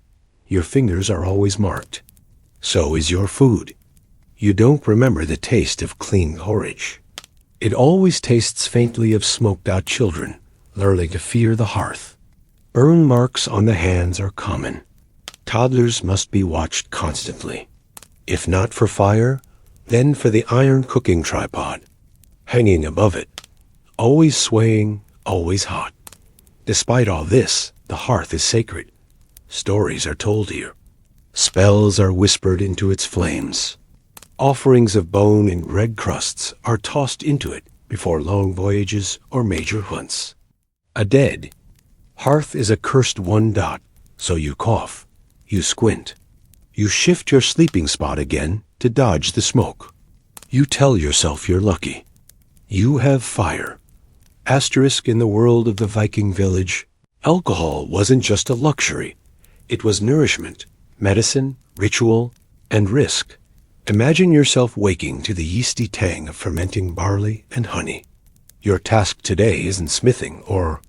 Your fingers are always marked. So is your food. You don't remember the taste of clean porridge. It always tastes faintly of smoked-out children, learning to fear the hearth. Burn marks on the hands are common. Toddlers must be watched constantly. If not for fire, then for the iron cooking tripod, hanging above it, always swaying, always hot. Despite all this, the hearth is sacred. Stories are told here. Spells are whispered into its flames. Offerings of bone and bread crusts are tossed into it before long voyages or major hunts. A dead hearth is a cursed one. So you cough, you squint. You shift your sleeping spot again to dodge the smoke. You tell yourself you're lucky. You have fire. Asterisk in the world of the Viking village, alcohol wasn't just a luxury. It was nourishment, medicine, ritual, and risk. Imagine yourself waking to the yeasty tang of fermenting barley and honey. Your task today isn't smithing or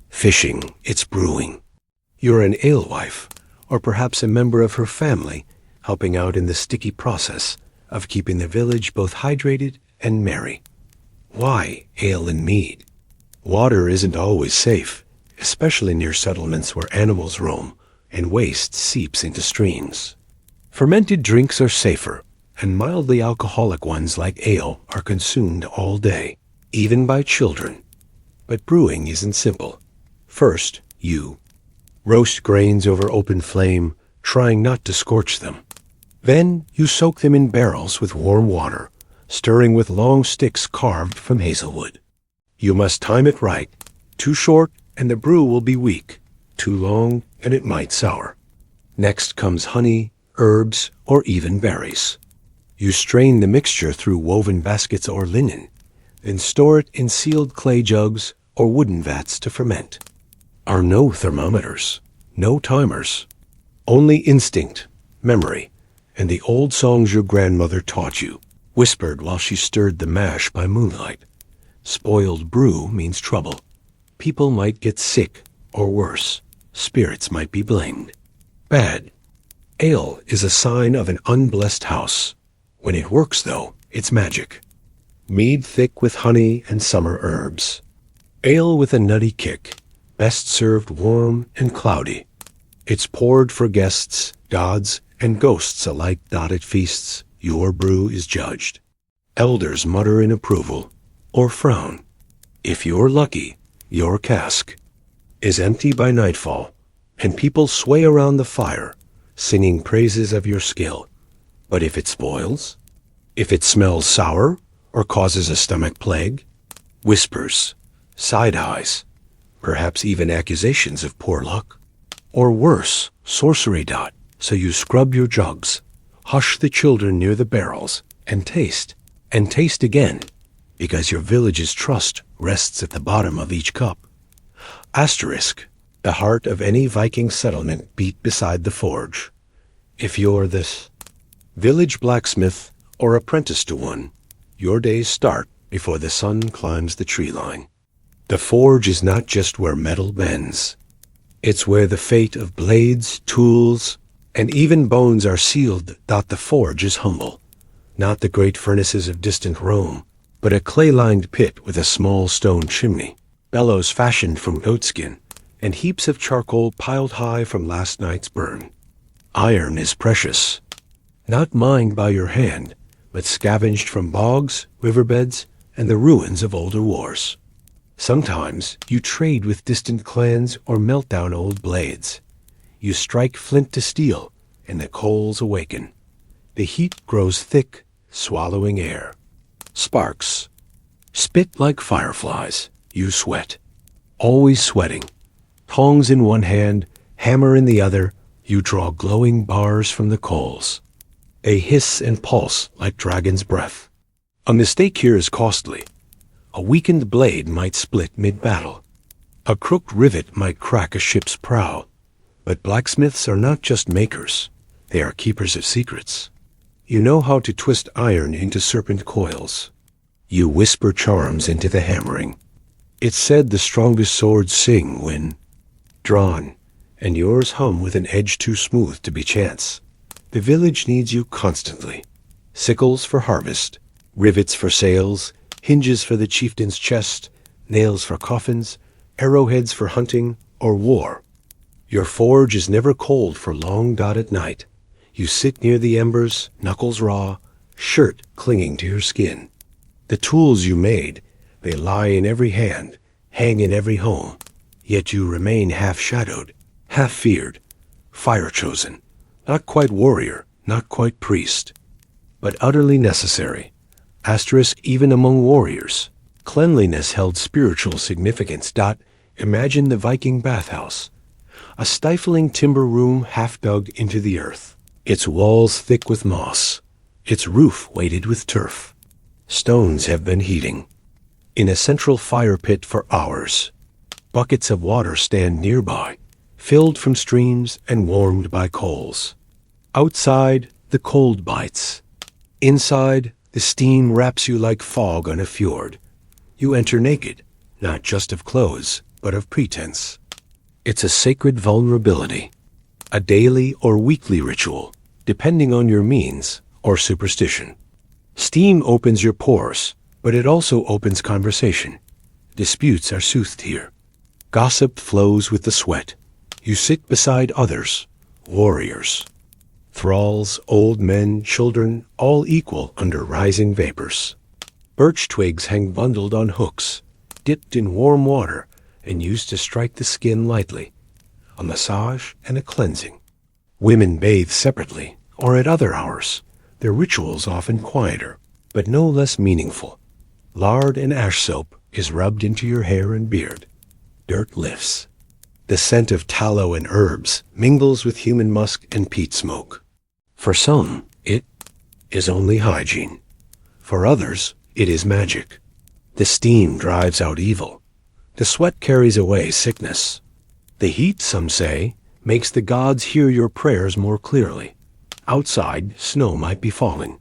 fishing, it's brewing. You're an alewife, or perhaps a member of her family, helping out in the sticky process of keeping the village both hydrated and merry. Why ale and mead? Water isn't always safe, especially near settlements where animals roam and waste seeps into streams. Fermented drinks are safer, and mildly alcoholic ones like ale are consumed all day, even by children. But brewing isn't simple. First, you roast grains over open flame, trying not to scorch them. Then you soak them in barrels with warm water, stirring with long sticks carved from hazelwood. You must time it right. Too short, and the brew will be weak. Too long, and it might sour. Next comes honey, herbs, or even berries. You strain the mixture through woven baskets or linen, then store it in sealed clay jugs or wooden vats to ferment. Are no thermometers, no timers, only instinct, memory, and the old songs your grandmother taught you, whispered while she stirred the mash by moonlight. Spoiled brew means trouble. People might get sick, or worse, spirits might be blamed. Bad. Ale is a sign of an unblessed house. When it works, though, it's magic. Mead thick with honey and summer herbs. Ale with a nutty kick, best served warm and cloudy. It's poured for guests, gods, and ghosts alike. At feasts, your brew is judged. Elders mutter in approval, or frown. If you're lucky, your cask is empty by nightfall, and people sway around the fire, singing praises of your skill. But if it spoils, if it smells sour or causes a stomach plague, whispers, side eyes, perhaps even accusations of poor luck, or worse, sorcery. So you scrub your jugs, hush the children near the barrels, and taste again, because your village's trust rests at the bottom of each cup. Asterisk, the heart of any Viking settlement beat beside the forge. If you're this village blacksmith or apprentice to one, your days start before the sun climbs the tree line. The forge is not just where metal bends. It's where the fate of blades, tools, and even bones are sealed. The forge is humble, not the great furnaces of distant Rome, but a clay-lined pit with a small stone chimney, bellows fashioned from goatskin, and heaps of charcoal piled high from last night's burn. Iron is precious, not mined by your hand, but scavenged from bogs, riverbeds, and the ruins of older wars. Sometimes you trade with distant clans or melt down old blades. You strike flint to steel, and the coals awaken. The heat grows thick, swallowing air. Sparks. Spit like fireflies. You sweat. Always sweating. Tongs in one hand, hammer in the other, you draw glowing bars from the coals. A hiss and pulse like dragon's breath. A mistake here is costly. A weakened blade might split mid-battle. A crooked rivet might crack a ship's prow. But blacksmiths are not just makers. They are keepers of secrets. You know how to twist iron into serpent coils. You whisper charms into the hammering. It's said the strongest swords sing when drawn, and yours hum with an edge too smooth to be chance. The village needs you constantly. Sickles for harvest, rivets for sails, hinges for the chieftain's chest, nails for coffins, arrowheads for hunting or war. Your forge is never cold for long dotted night. You sit near the embers, knuckles raw, shirt clinging to your skin. The tools you made, they lie in every hand, hang in every home, yet you remain half-shadowed, half-feared, fire-chosen, not quite warrior, not quite priest, but utterly necessary. Asterisk even among warriors. Cleanliness held spiritual significance. Imagine the Viking bathhouse, a stifling timber room half dug into the earth, its walls thick with moss, its roof weighted with turf. Stones have been heating. In a central fire pit for hours, buckets of water stand nearby, filled from streams and warmed by coals. Outside, the cold bites. Inside, the steam wraps you like fog on a fjord. You enter naked, not just of clothes, but of pretense. It's a sacred vulnerability, a daily or weekly ritual, depending on your means or superstition. Steam opens your pores, but it also opens conversation. Disputes are soothed here. Gossip flows with the sweat. You sit beside others, warriors. Thralls, old men, children, all equal under rising vapors. Birch twigs hang bundled on hooks, dipped in warm water and used to strike the skin lightly. A massage and a cleansing. Women bathe separately or at other hours, their rituals often quieter, but no less meaningful. Lard and ash soap is rubbed into your hair and beard. Dirt lifts. The scent of tallow and herbs mingles with human musk and peat smoke. For some, it is only hygiene. For others, it is magic. The steam drives out evil. The sweat carries away sickness. The heat, some say, makes the gods hear your prayers more clearly. Outside, snow might be falling.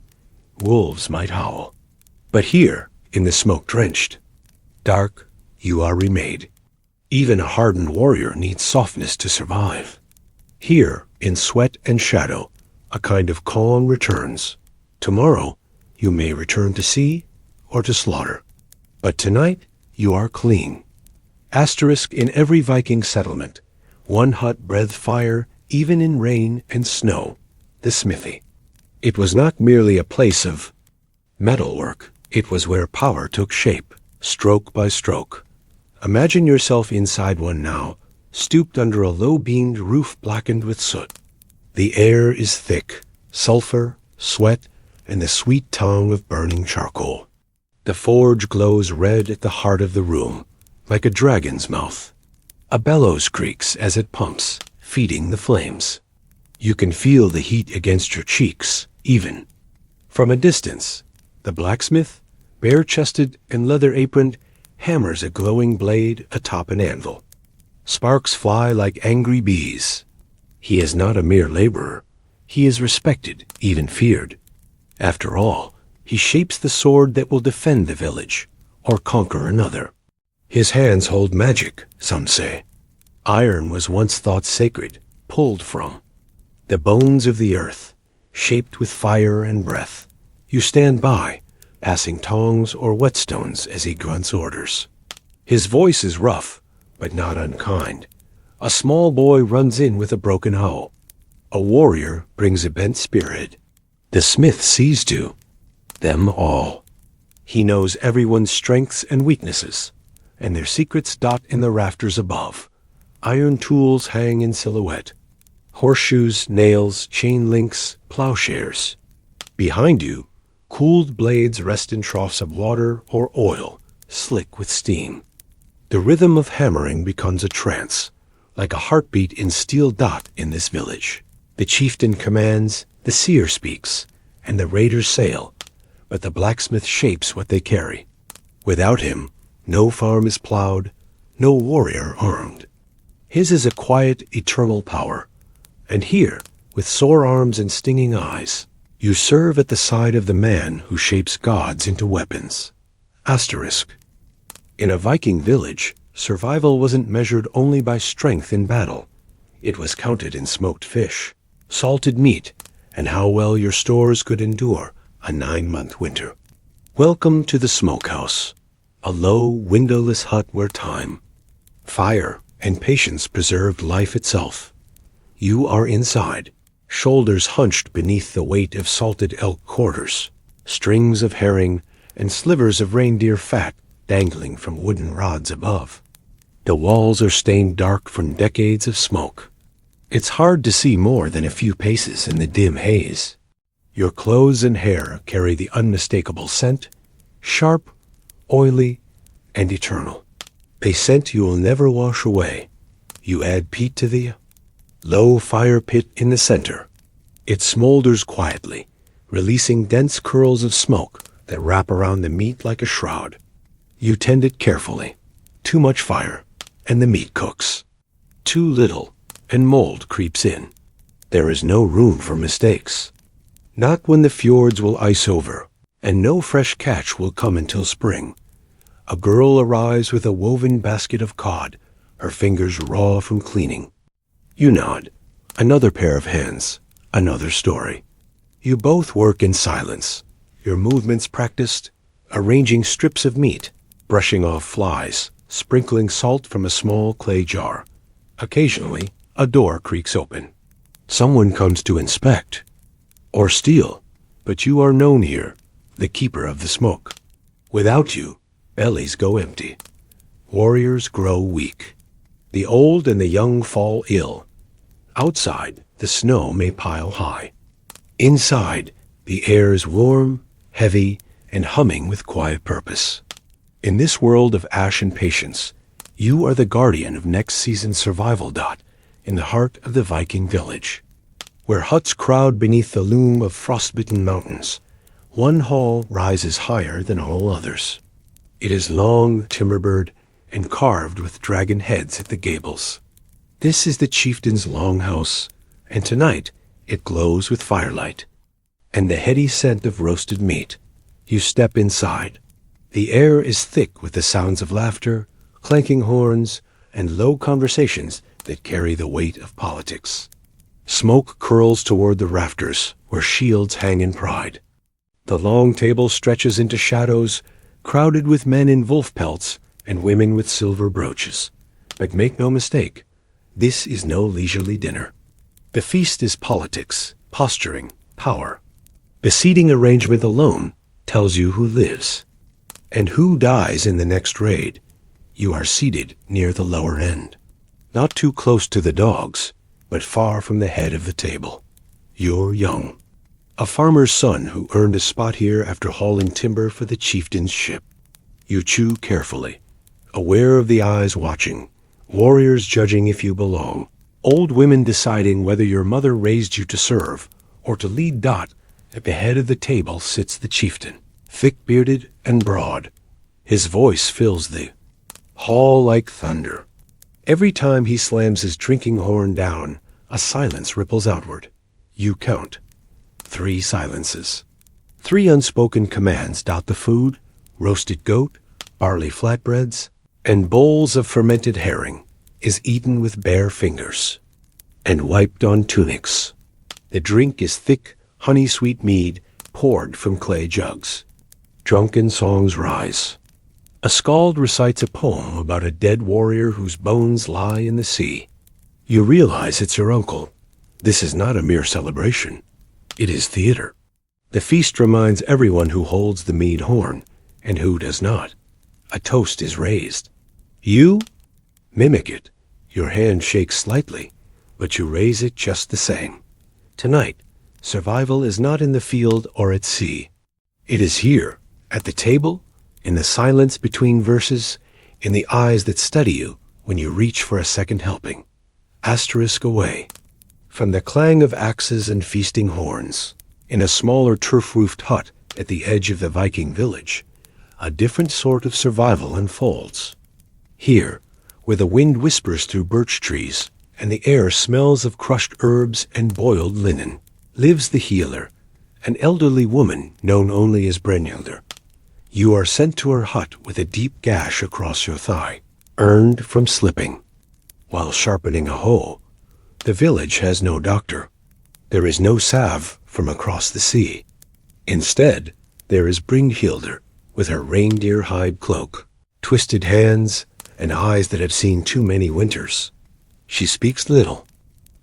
Wolves might howl. But here, in the smoke-drenched dark, you are remade. Even a hardened warrior needs softness to survive. Here, in sweat and shadow, a kind of calm returns. Tomorrow, you may return to sea or to slaughter. But tonight, you are clean. Asterisk in every Viking settlement, one hut breathed fire even in rain and snow, the smithy. It was not merely a place of metalwork. It was where power took shape, stroke by stroke. Imagine yourself inside one now, stooped under a low-beamed roof blackened with soot. The air is thick, sulfur, sweat, and the sweet tongue of burning charcoal. The forge glows red at the heart of the room, like a dragon's mouth. A bellows creaks as it pumps, feeding the flames. You can feel the heat against your cheeks, even. From a distance, the blacksmith, bare-chested and leather-aproned, hammers a glowing blade atop an anvil. Sparks fly like angry bees. He is not a mere laborer. He is respected, even feared. After all, he shapes the sword that will defend the village, or conquer another. His hands hold magic, some say. Iron was once thought sacred, pulled from the bones of the earth, shaped with fire and breath. You stand by, passing tongs or whetstones as he grunts orders. His voice is rough, but not unkind. A small boy runs in with a broken hoe. A warrior brings a bent spearhead. The smith sees to them all. He knows everyone's strengths and weaknesses, and their secrets dot in the rafters above. Iron tools hang in silhouette. Horseshoes, nails, chain links, plowshares. Behind you, cooled blades rest in troughs of water or oil, slick with steam. The rhythm of hammering becomes a trance, like a heartbeat in steel dot in this village. The chieftain commands, the seer speaks, and the raiders sail, but the blacksmith shapes what they carry. Without him, no farm is plowed, no warrior armed. His is a quiet, eternal power. And here, with sore arms and stinging eyes, you serve at the side of the man who shapes gods into weapons. Asterisk. In a Viking village, survival wasn't measured only by strength in battle. It was counted in smoked fish, salted meat, and how well your stores could endure a 9-month winter. Welcome to the smokehouse, a low, windowless hut where time, fire, and patience preserved life itself. You are inside, shoulders hunched beneath the weight of salted elk quarters, strings of herring, and slivers of reindeer fat dangling from wooden rods above. The walls are stained dark from decades of smoke. It's hard to see more than a few paces in the dim haze. Your clothes and hair carry the unmistakable scent, sharp, oily, and eternal. A scent you will never wash away. You add peat to the low fire pit in the center. It smolders quietly, releasing dense curls of smoke that wrap around the meat like a shroud. You tend it carefully. Too much fire, and the meat cooks. Too little, and mold creeps in. There is no room for mistakes. Not when the fjords will ice over, and no fresh catch will come until spring. A girl arrives with a woven basket of cod, her fingers raw from cleaning. You nod. Another pair of hands. Another story. You both work in silence, your movements practiced, arranging strips of meat, brushing off flies, sprinkling salt from a small clay jar. Occasionally, a door creaks open. Someone comes to inspect or steal, but you are known here, the keeper of the smoke. Without you, bellies go empty. Warriors grow weak. The old and the young fall ill. Outside, the snow may pile high. Inside, the air is warm, heavy, and humming with quiet purpose. In this world of ash and patience, you are the guardian of next season's survival dot in the heart of the Viking village. Where huts crowd beneath the loom of frostbitten mountains, one hall rises higher than all others. It is long, timber-bird, and carved with dragon heads at the gables. This is the chieftain's longhouse, and tonight it glows with firelight and the heady scent of roasted meat. You step inside. The air is thick with the sounds of laughter, clanking horns, and low conversations that carry the weight of politics. Smoke curls toward the rafters, where shields hang in pride. The long table stretches into shadows, crowded with men in wolf pelts and women with silver brooches. But make no mistake, this is no leisurely dinner. The feast is politics, posturing, power. The seating arrangement alone tells you who lives and who dies in the next raid. You are seated near the lower end, not too close to the dogs, but far from the head of the table. You're young, a farmer's son who earned a spot here after hauling timber for the chieftain's ship. You chew carefully, aware of the eyes watching, warriors judging if you belong, old women deciding whether your mother raised you to serve or to lead dot. At the head of the table sits the chieftain, thick-bearded and broad. His voice fills the hall like thunder. Every time he slams his drinking horn down, a silence ripples outward. You count. 3 silences. 3 unspoken commands dot the food: roasted goat, barley flatbreads, and bowls of fermented herring is eaten with bare fingers and wiped on tunics. The drink is thick, honey-sweet mead poured from clay jugs. Drunken songs rise. A skald recites a poem about a dead warrior whose bones lie in the sea. You realize it's your uncle. This is not a mere celebration. It is theater. The feast reminds everyone who holds the mead horn and who does not. A toast is raised. You mimic it. Your hand shakes slightly, but you raise it just the same. Tonight, survival is not in the field or at sea. It is here, at the table, in the silence between verses, in the eyes that study you when you reach for a second helping. Asterisk away. From the clang of axes and feasting horns, in a smaller turf-roofed hut at the edge of the Viking village, a different sort of survival unfolds. Here, where the wind whispers through birch trees and the air smells of crushed herbs and boiled linen, lives the healer, an elderly woman known only as Brynhildr. You are sent to her hut with a deep gash across your thigh, earned from slipping. While sharpening a hoe, the village has no doctor. There is no salve from across the sea. Instead, there is Brynhildr with her reindeer hide cloak, twisted hands, and eyes that have seen too many winters. She speaks little.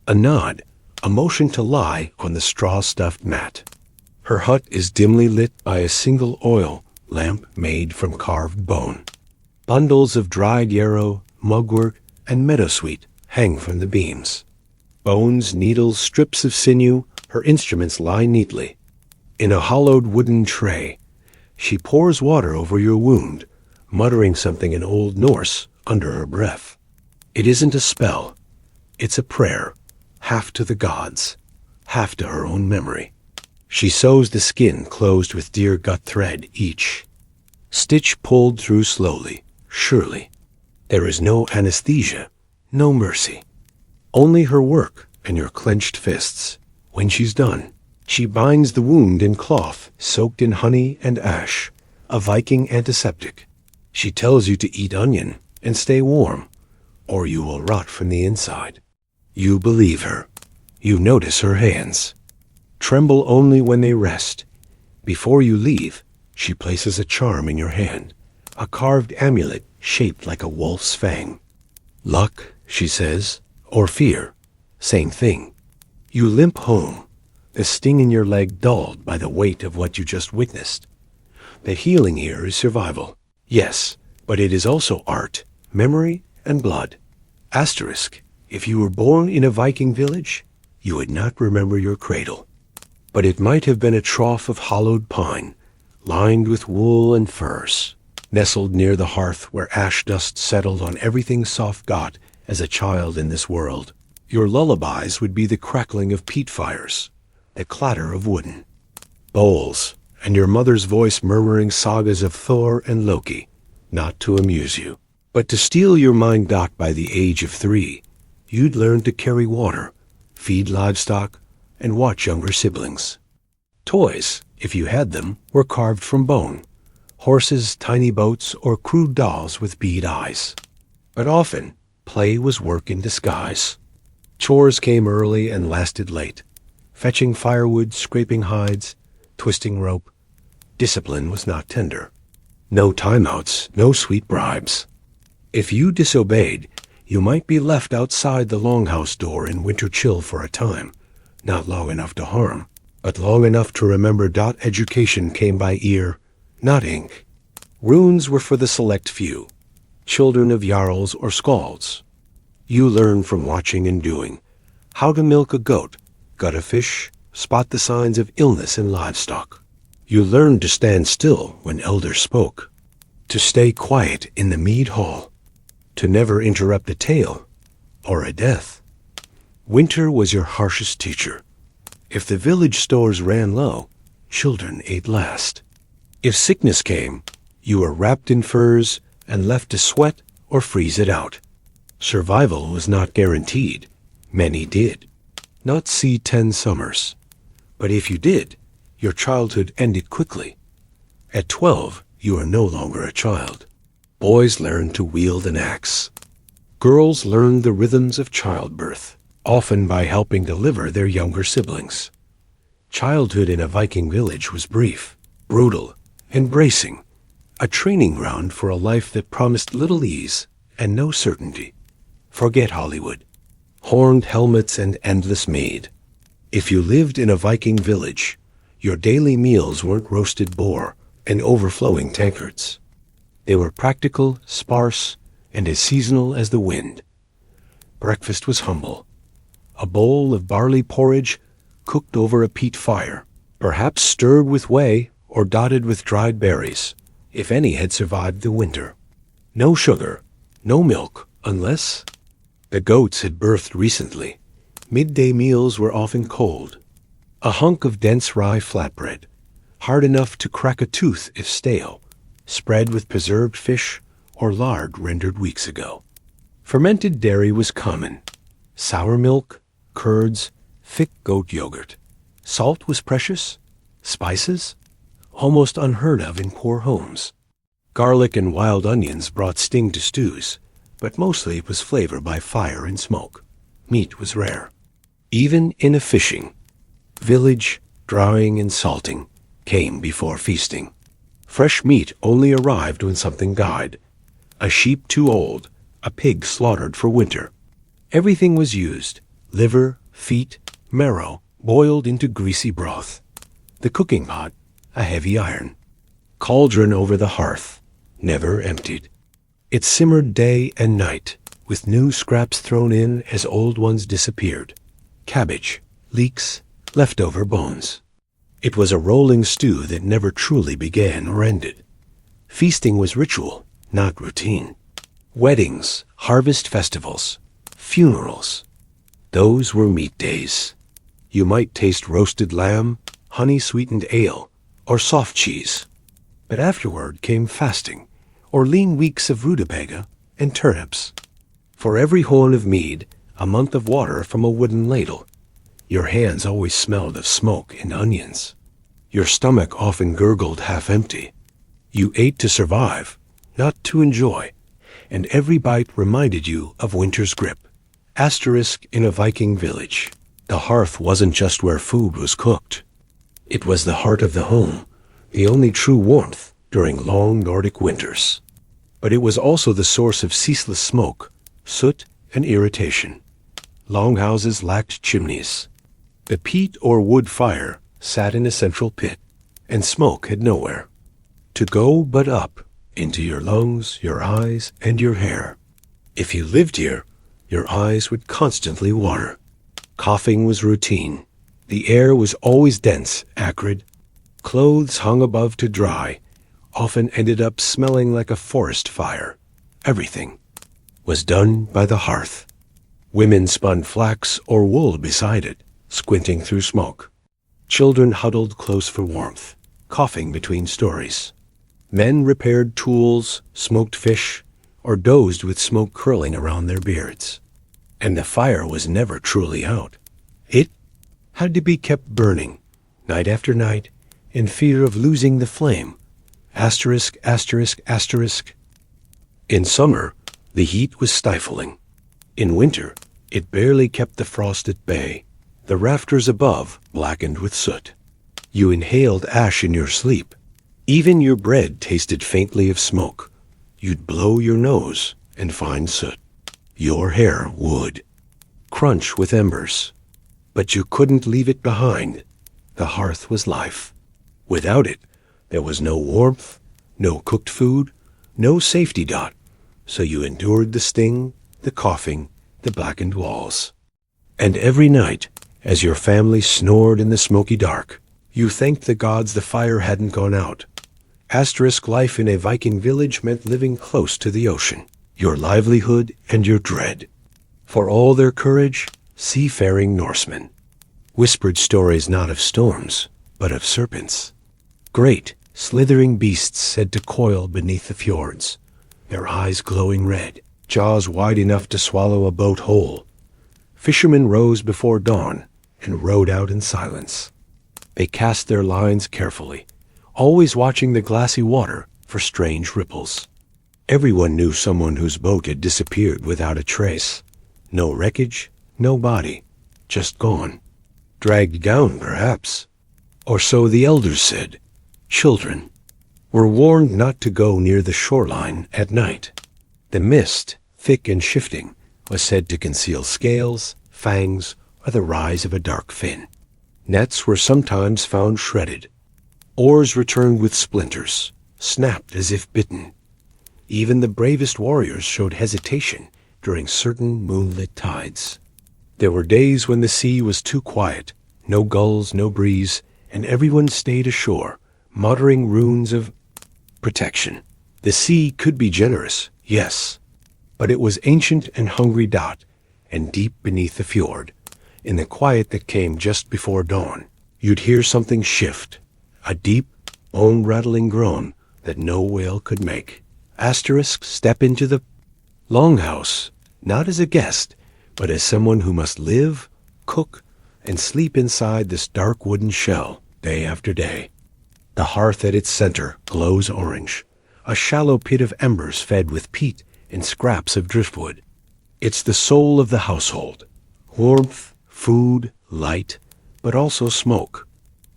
A nod, a motion to lie on the straw-stuffed mat. Her hut is dimly lit by a single oil lamp made from carved bone. Bundles of dried yarrow, mugwort, and meadowsweet hang from the beams. Bones, needles, strips of sinew, her instruments lie neatly. In a hollowed wooden tray, she pours water over your wound, muttering something in Old Norse under her breath. It isn't a spell. It's a prayer, half to the gods, half to her own memory. She sews the skin closed with deer gut thread each. Stitch pulled through slowly, surely. There is no anesthesia, no mercy. Only her work and your clenched fists. When she's done, she binds the wound in cloth soaked in honey and ash, a Viking antiseptic. She tells you to eat onion and stay warm, or you will rot from the inside. You believe her. You notice her hands. Tremble only when they rest. Before you leave, she places a charm in your hand, a carved amulet shaped like a wolf's fang. Luck, she says, or fear, same thing. You limp home, the sting in your leg dulled by the weight of what you just witnessed. The healing here is survival, yes, but it is also art, memory, and blood. Asterisk, if you were born in a Viking village, you would not remember your cradle. But it might have been a trough of hollowed pine, lined with wool and furs, nestled near the hearth where ash dust settled on everything Soph got as a child in this world. Your lullabies would be the crackling of peat fires, the clatter of wooden bowls, and your mother's voice murmuring sagas of Thor and Loki, not to amuse you, but to steal your mind. By the age of 3, you'd learn to carry water, feed livestock, and watch younger siblings. Toys, if you had them, were carved from bone, horses, tiny boats, or crude dolls with bead eyes. But often, play was work in disguise. Chores came early and lasted late, fetching firewood, scraping hides, twisting rope. Discipline was not tender. No timeouts, no sweet bribes. If you disobeyed, you might be left outside the longhouse door in winter chill for a time, not long enough to harm, but long enough to remember. Education came by ear, not ink. Runes were for the select few, children of jarls or skalds. You learn from watching and doing, how to milk a goat, gut a fish, spot the signs of illness in livestock. You learn to stand still when elders spoke, to stay quiet in the mead hall, to never interrupt a tale or a death. Winter was your harshest teacher. If the village stores ran low, children ate last. If sickness came, you were wrapped in furs and left to sweat or freeze it out. Survival was not guaranteed. Many did not see 10 summers. But if you did, your childhood ended quickly. At 12, you are no longer a child. Boys learned to wield an axe. Girls learned the rhythms of childbirth, often by helping deliver their younger siblings. Childhood in a Viking village was brief, brutal, and bracing, a training ground for a life that promised little ease and no certainty. Forget Hollywood, horned helmets, and endless maid. If you lived in a Viking village, your daily meals weren't roasted boar and overflowing tankards. They were practical, sparse, and as seasonal as the wind. Breakfast was humble. a bowl of barley porridge cooked over a peat fire, perhaps stirred with whey or dotted with dried berries, if any had survived the winter. No sugar, no milk, unless the goats had birthed recently. Midday meals were often cold. A hunk of dense rye flatbread, hard enough to crack a tooth if stale, spread with preserved fish or lard rendered weeks ago. Fermented dairy was common. Sour milk, curds, thick goat yogurt. Salt was precious. Spices? Almost unheard of in poor homes. Garlic and wild onions brought sting to stews, but mostly it was flavored by fire and smoke. Meat was rare. Even in a fishing village, drying and salting came before feasting. Fresh meat only arrived when something died. A sheep too old, a pig slaughtered for winter. Everything was used: liver, feet, marrow, boiled into greasy broth. The cooking pot, a heavy iron. Cauldron over the hearth, never emptied. It simmered day and night, with new scraps thrown in as old ones disappeared. Cabbage, leeks, leftover bones. It was a rolling stew that never truly began or ended. Feasting was ritual, not routine. Weddings, harvest festivals, funerals. Those were meat days. You might taste roasted lamb, honey-sweetened ale, or soft cheese. But afterward came fasting, or lean weeks of rutabaga and turnips. For every horn of mead, a month of water from a wooden ladle. Your hands always smelled of smoke and onions. Your stomach often gurgled half empty. You ate to survive, not to enjoy, and every bite reminded you of winter's grip. Asterisk in a Viking village. The hearth wasn't just where food was cooked. It was the heart of the home, the only true warmth during long Nordic winters. But it was also the source of ceaseless smoke, soot, and irritation. Longhouses lacked chimneys. The peat or wood fire sat in a central pit, and smoke had nowhere to go but up into your lungs, your eyes, and your hair. If you lived here, your eyes would constantly water. Coughing was routine. The air was always dense, acrid. Clothes hung above to dry, often ended up smelling like a forest fire. Everything was done by the hearth. Women spun flax or wool beside it, squinting through smoke. Children huddled close for warmth, coughing between stories. Men repaired tools, smoked fish, or dozed with smoke curling around their beards. And the fire was never truly out. It had to be kept burning, night after night, in fear of losing the flame. Asterisk, asterisk, asterisk. In summer, the heat was stifling. In winter, it barely kept the frost at bay. The rafters above blackened with soot. You inhaled ash in your sleep. Even your bread tasted faintly of smoke. You'd blow your nose and find soot. Your hair would crunch with embers. But you couldn't leave it behind. The hearth was life. Without it, there was no warmth, no cooked food, no safety dot. So you endured the sting, the coughing, the blackened walls. And every night, as your family snored in the smoky dark, you thanked the gods the fire hadn't gone out. Asterisk life in a Viking village meant living close to the ocean, your livelihood and your dread. For all their courage, seafaring Norsemen whispered stories not of storms, but of serpents. Great, slithering beasts said to coil beneath the fjords, their eyes glowing red, jaws wide enough to swallow a boat whole. Fishermen rose before dawn and rowed out in silence. They cast their lines carefully, always watching the glassy water for strange ripples. Everyone knew someone whose boat had disappeared without a trace. No wreckage, no body, just gone. Dragged down, perhaps. Or so the elders said. Children were warned not to go near the shoreline at night. The mist, thick and shifting, was said to conceal scales, fangs, or the rise of a dark fin. Nets were sometimes found shredded. Oars returned with splinters, snapped as if bitten. Even the bravest warriors showed hesitation during certain moonlit tides. There were days when the sea was too quiet, no gulls, no breeze, and everyone stayed ashore, muttering runes of protection. The sea could be generous, yes, but it was ancient and hungry dot, and deep beneath the fjord, in the quiet that came just before dawn, you'd hear something shift, a deep, bone-rattling groan that no whale could make. Asterisk step into the longhouse, not as a guest, but as someone who must live, cook, and sleep inside this dark wooden shell day after day. The hearth at its center glows orange, a shallow pit of embers fed with peat and scraps of driftwood. It's the soul of the household. Warmth, food, light, but also smoke.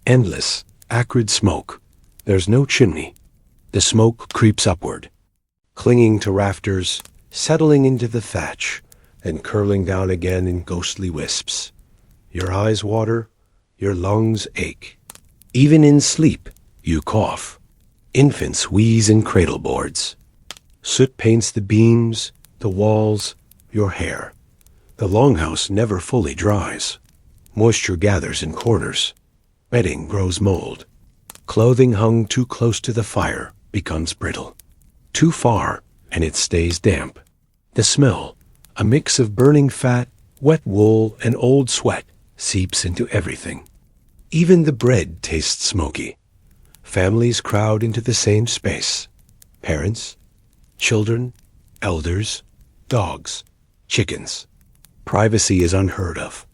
Endless, acrid smoke. There's no chimney. The smoke creeps upward, clinging to rafters, settling into the thatch, and curling down again in ghostly wisps. Your eyes water, your lungs ache. Even in sleep, you cough. Infants wheeze in cradle boards. Soot paints the beams, the walls, your hair. The longhouse never fully dries. Moisture gathers in corners. Bedding grows mold. Clothing hung too close to the fire becomes brittle. Too far, and it stays damp. The smell, a mix of burning fat, wet wool, and old sweat, seeps into everything. Even the bread tastes smoky. Families crowd into the same space. Parents, children, elders, dogs, chickens. Privacy is unheard of.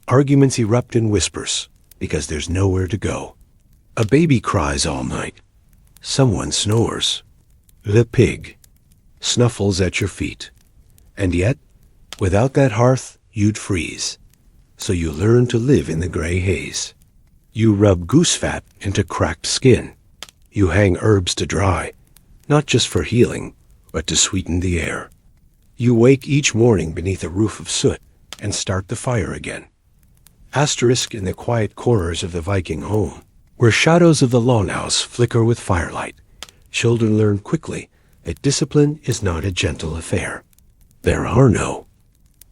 Arguments erupt in whispers because there's nowhere to go. A baby cries all night. Someone snores. The pig snuffles at your feet. And yet, without that hearth, you'd freeze. So you learn to live in the gray haze. You rub goose fat into cracked skin. You hang herbs to dry, not just for healing, but to sweeten the air. You wake each morning beneath a roof of soot and start the fire again. Asterisk in the quiet corners of the Viking home, where shadows of the longhouse flicker with firelight, children learn quickly that discipline is not a gentle affair. There are no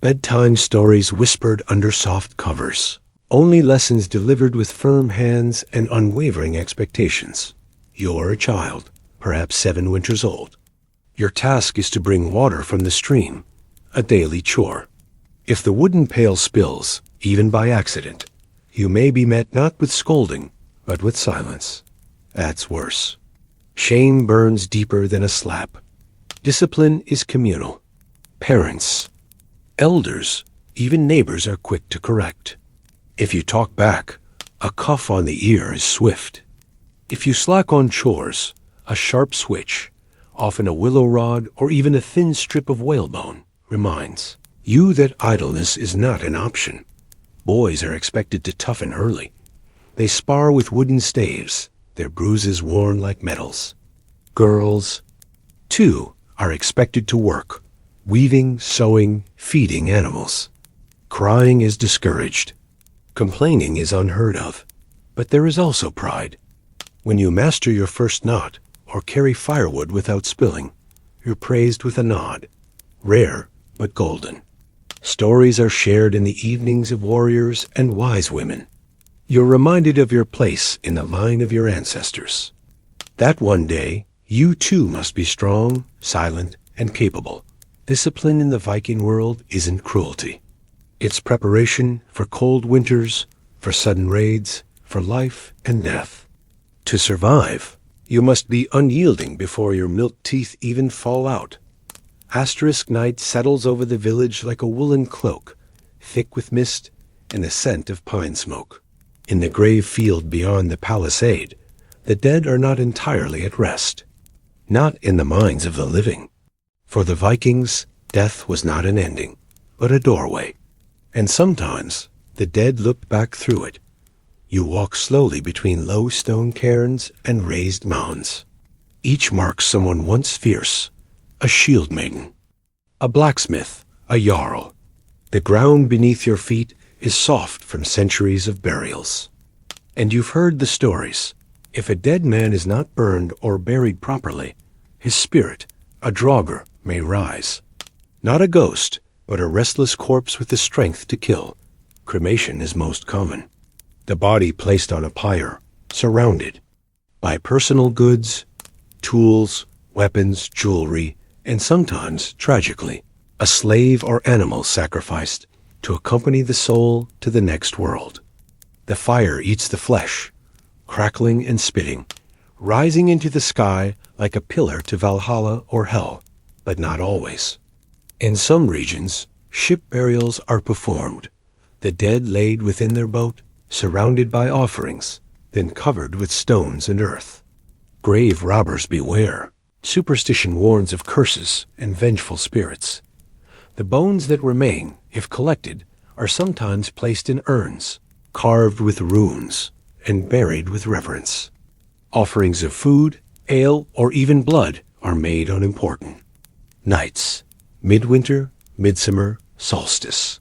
bedtime stories whispered under soft covers. Only lessons delivered with firm hands and unwavering expectations. You're a child, perhaps 7 winters old. Your task is to bring water from the stream, a daily chore. If the wooden pail spills, even by accident, you may be met not with scolding, but with silence. That's worse. Shame burns deeper than a slap. Discipline is communal. Parents, elders, even neighbors are quick to correct. If you talk back, a cuff on the ear is swift. If you slack on chores, a sharp switch, often a willow rod or even a thin strip of whalebone, reminds you that idleness is not an option. Boys are expected to toughen early. They spar with wooden staves, their bruises worn like medals. Girls, too, are expected to work, weaving, sewing, feeding animals. Crying is discouraged. Complaining is unheard of. But there is also pride. When you master your first knot or carry firewood without spilling, you're praised with a nod. Rare, but golden. Stories are shared in the evenings of warriors and wise women. You're reminded of your place in the line of your ancestors. That one day, you too must be strong, silent, and capable. Discipline in the Viking world isn't cruelty. It's preparation for cold winters, for sudden raids, for life and death. To survive, you must be unyielding before your milk teeth even fall out. Asterisk night settles over the village like a woolen cloak, thick with mist and the scent of pine smoke. In the grave field beyond the palisade, the dead are not entirely at rest. Not in the minds of the living. For the Vikings, death was not an ending, but a doorway. And sometimes the dead looked back through it. You walk slowly between low stone cairns and raised mounds. Each marks someone once fierce, a shield maiden, a blacksmith, a jarl. The ground beneath your feet is soft from centuries of burials. And you've heard the stories. If a dead man is not burned or buried properly, his spirit, a draugr, may rise. Not a ghost, but a restless corpse with the strength to kill. Cremation is most common. The body placed on a pyre, surrounded by personal goods, tools, weapons, jewelry, and sometimes, tragically, a slave or animal sacrificed to accompany the soul to the next world. The fire eats the flesh, crackling and spitting, rising into the sky like a pillar to Valhalla or hell, but not always. In some regions, ship burials are performed, the dead laid within their boat, surrounded by offerings, then covered with stones and earth. Grave robbers beware. Superstition warns of curses and vengeful spirits. The bones that remain, if collected, are sometimes placed in urns, carved with runes, and buried with reverence. Offerings of food, ale, or even blood are made unimportant. Nights, midwinter, midsummer, solstice.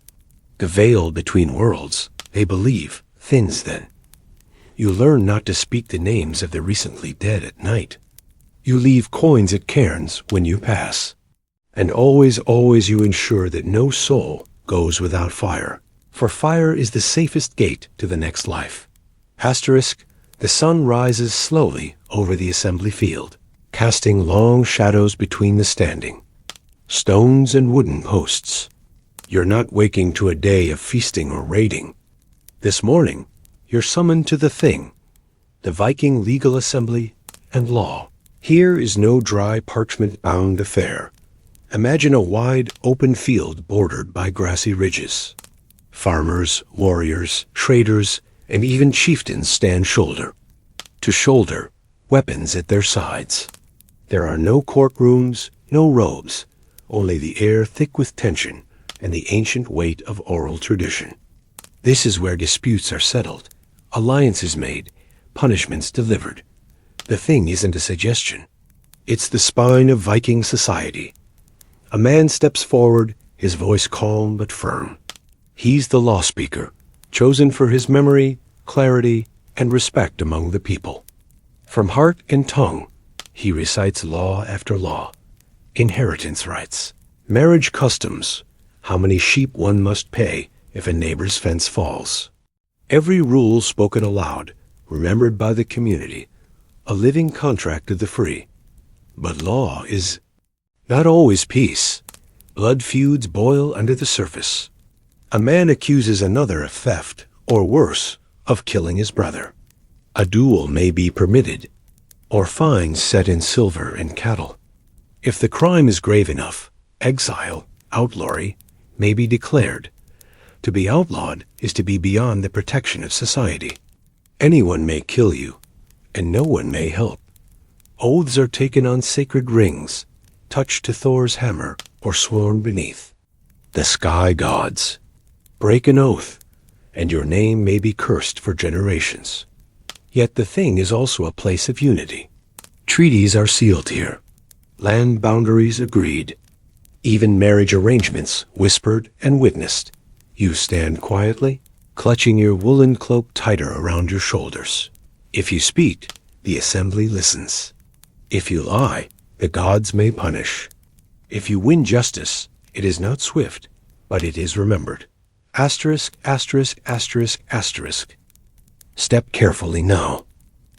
The veil between worlds, they believe, thins then. You learn not to speak the names of the recently dead at night. You leave coins at cairns when you pass. And always you ensure that no soul goes without fire, for fire is the safest gate to the next life. Asterisk, the sun rises slowly over the assembly field, casting long shadows between the standing stones and wooden posts. You're not waking to a day of feasting or raiding. This morning, you're summoned to the thing, the Viking legal assembly and law. Here is no dry parchment-bound affair. Imagine a wide, open field bordered by grassy ridges. Farmers, warriors, traders, and even chieftains stand shoulder to shoulder, weapons at their sides. There are no courtrooms, no robes, only the air thick with tension and the ancient weight of oral tradition. This is where disputes are settled, alliances made, punishments delivered. The thing isn't a suggestion. It's the spine of Viking society. A man steps forward, his voice calm but firm. He's the law speaker, chosen for his memory, clarity, and respect among the people. From heart and tongue, he recites law after law. Inheritance rights, marriage customs, how many sheep one must pay if a neighbor's fence falls. Every rule spoken aloud, remembered by the community, a living contract to the free. But law is not always peace. Blood feuds boil under the surface. A man accuses another of theft, or worse, of killing his brother. A duel may be permitted, or fines set in silver and cattle. If the crime is grave enough, exile, outlawry, may be declared. To be outlawed is to be beyond the protection of society. Anyone may kill you, and no one may help. Oaths are taken on sacred rings, touched to Thor's hammer, or sworn beneath the sky gods. Break an oath, and your name may be cursed for generations. Yet the thing is also a place of unity. Treaties are sealed here, land boundaries agreed, even marriage arrangements whispered and witnessed. You stand quietly, clutching your woolen cloak tighter around your shoulders. If you speak, the assembly listens. If you lie, the gods may punish. If you win justice, it is not swift, but it is remembered. Asterisk, asterisk, asterisk, asterisk. Step carefully now.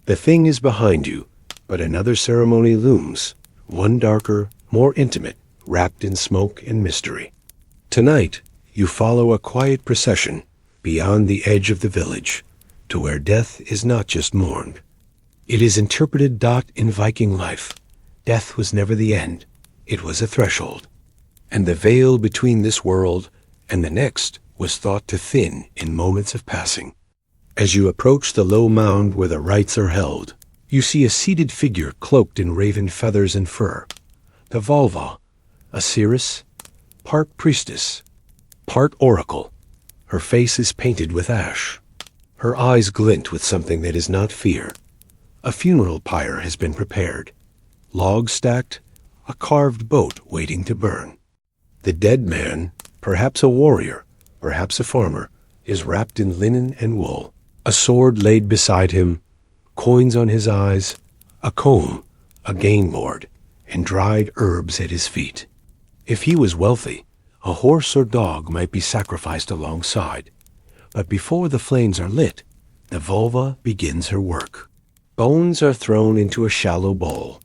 The thing is behind you, but another ceremony looms, one darker, more intimate, wrapped in smoke and mystery. Tonight, you follow a quiet procession beyond the edge of the village, to where death is not just mourned. It is interpreted. In Viking life, death was never the end, it was a threshold. And the veil between this world and the next was thought to thin in moments of passing. As you approach the low mound where the rites are held, you see a seated figure cloaked in raven feathers and fur. The Volva, a seeress, part priestess, part oracle. Her face is painted with ash. Her eyes glint with something that is not fear. A funeral pyre has been prepared. Logs stacked, a carved boat waiting to burn. The dead man, perhaps a warrior, perhaps a farmer, is wrapped in linen and wool. A sword laid beside him, coins on his eyes, a comb, a game board, and dried herbs at his feet. If he was wealthy, A horse or dog might be sacrificed alongside, but before the flames are lit, the vulva begins her work. Bones are thrown into a shallow bowl.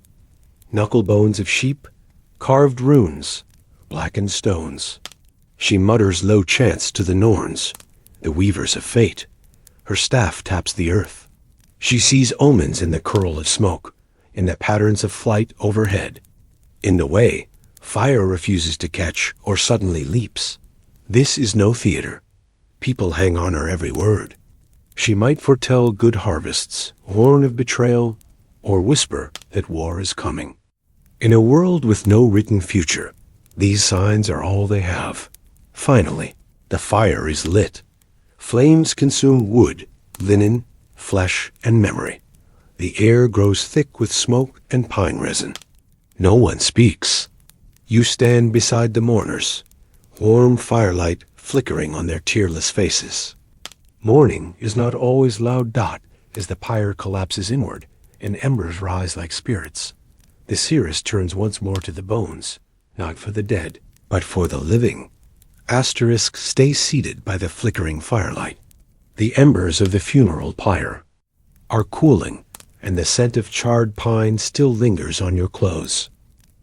Knuckle bones of sheep, carved runes, blackened stones. She mutters low chants to the Norns, the weavers of fate. Her staff taps the earth. She sees omens in the curl of smoke, in the patterns of flight overhead. In the way, fire refuses to catch or suddenly leaps. This is no theater. People hang on her every word. She might foretell good harvests, warn of betrayal, or whisper that war is coming. In a world with no written future, these signs are all they have. Finally, the fire is lit. Flames consume wood, linen, flesh, and memory. The air grows thick with smoke and pine resin. No one speaks. You stand beside the mourners, warm firelight flickering on their tearless faces. Mourning is not always loud dot as the pyre collapses inward and embers rise like spirits. The seeress turns once more to the bones, not for the dead, but for the living. Asterisk stay seated by the flickering firelight. The embers of the funeral pyre are cooling, and the scent of charred pine still lingers on your clothes.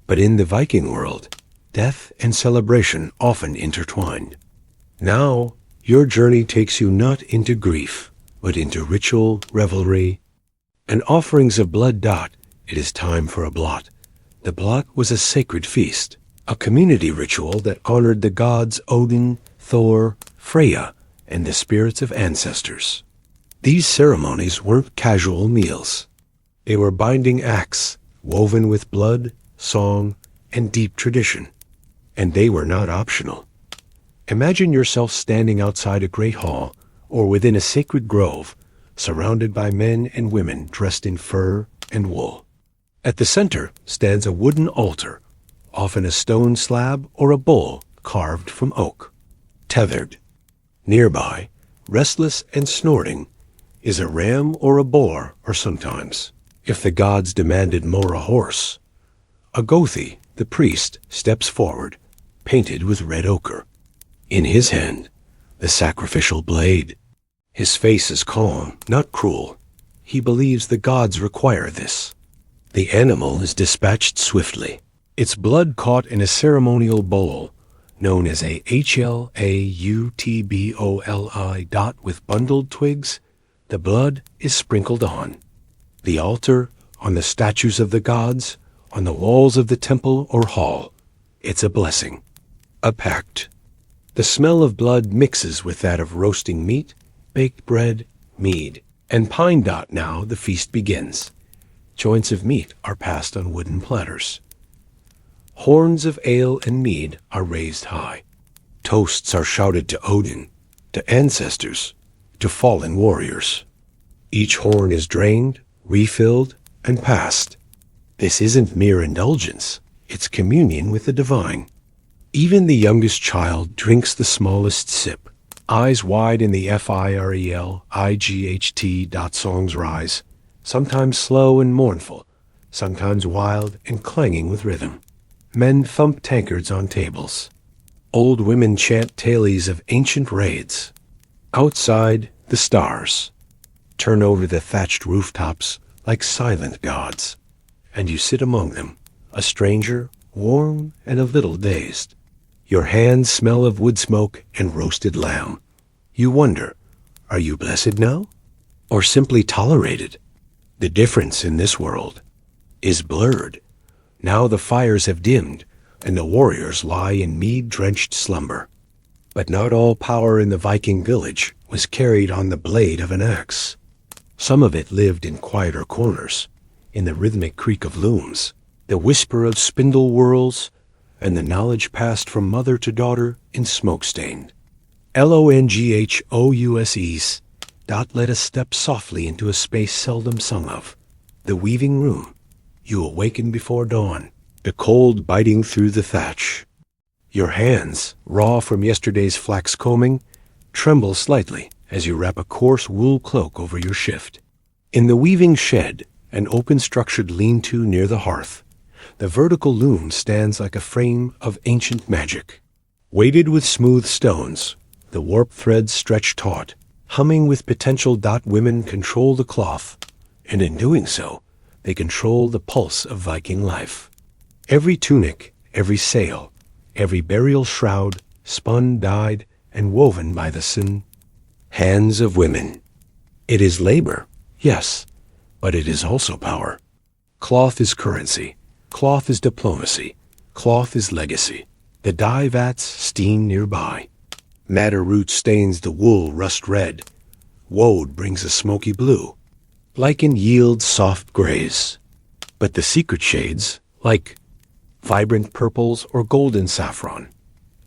But in the Viking world, death and celebration often intertwined. Now, your journey takes you not into grief, but into ritual, revelry, and offerings of blood dot. It is time for a blot. The blot was a sacred feast, a community ritual that honored the gods Odin, Thor, Freya, and the spirits of ancestors. These ceremonies weren't casual meals. They were binding acts, woven with blood, song, and deep tradition. And they were not optional. Imagine yourself standing outside a great hall or within a sacred grove, surrounded by men and women dressed in fur and wool. At the center stands a wooden altar, often a stone slab or a bowl carved from oak. Tethered. Nearby, restless and snorting, is a ram or a boar, or sometimes, if the gods demanded more, a horse. A Gothi, the priest, steps forward, painted with red ochre. In his hand, the sacrificial blade. His face is calm, not cruel. He believes the gods require this. The animal is dispatched swiftly, its blood caught in a ceremonial bowl, known as a HLAUTBOLI dot with bundled twigs. The blood is sprinkled on the altar, on the statues of the gods, on the walls of the temple or hall. It's a blessing, a pact. The smell of blood mixes with that of roasting meat, baked bread, mead, and pine dot. Now the feast begins. Joints of meat are passed on wooden platters. Horns of ale and mead are raised high. Toasts are shouted to Odin, to ancestors, to fallen warriors. Each horn is drained, refilled, and passed. This isn't mere indulgence, it's communion with the divine. Even the youngest child drinks the smallest sip. Eyes wide in the FIRELIGHT dot songs rise, sometimes slow and mournful, sometimes wild and clanging with rhythm. Men thump tankards on tables. Old women chant tales of ancient raids. Outside, the stars turn over the thatched rooftops like silent gods, and you sit among them, a stranger, warm and a little dazed. Your hands smell of wood smoke and roasted lamb. You wonder, are you blessed now, or simply tolerated? The difference in this world is blurred. Now the fires have dimmed, and the warriors lie in mead-drenched slumber. But not all power in the Viking village was carried on the blade of an axe. Some of it lived in quieter corners, in the rhythmic creak of looms, the whisper of spindle whirls, and the knowledge passed from mother to daughter in smoke-stained. LONGHOUSES. Let us step softly into a space seldom sung of, the weaving room. You awaken before dawn, the cold biting through the thatch. Your hands, raw from yesterday's flax combing, tremble slightly as you wrap a coarse wool cloak over your shift. In the weaving shed, an open-structured lean-to near the hearth, the vertical loom stands like a frame of ancient magic. Weighted with smooth stones, the warp threads stretch taut, humming with potential. Women control the cloth, and in doing so, they control the pulse of Viking life. Every tunic, every sail, every burial shroud, spun, dyed, and woven by the hands of women. It is labor, yes, but it is also power. Cloth is currency. Cloth is diplomacy. Cloth is legacy. The dye vats steam nearby. Madder root stains the wool rust red. Woad brings a smoky blue. Lichen yields soft grays. But the secret shades, like vibrant purples or golden saffron,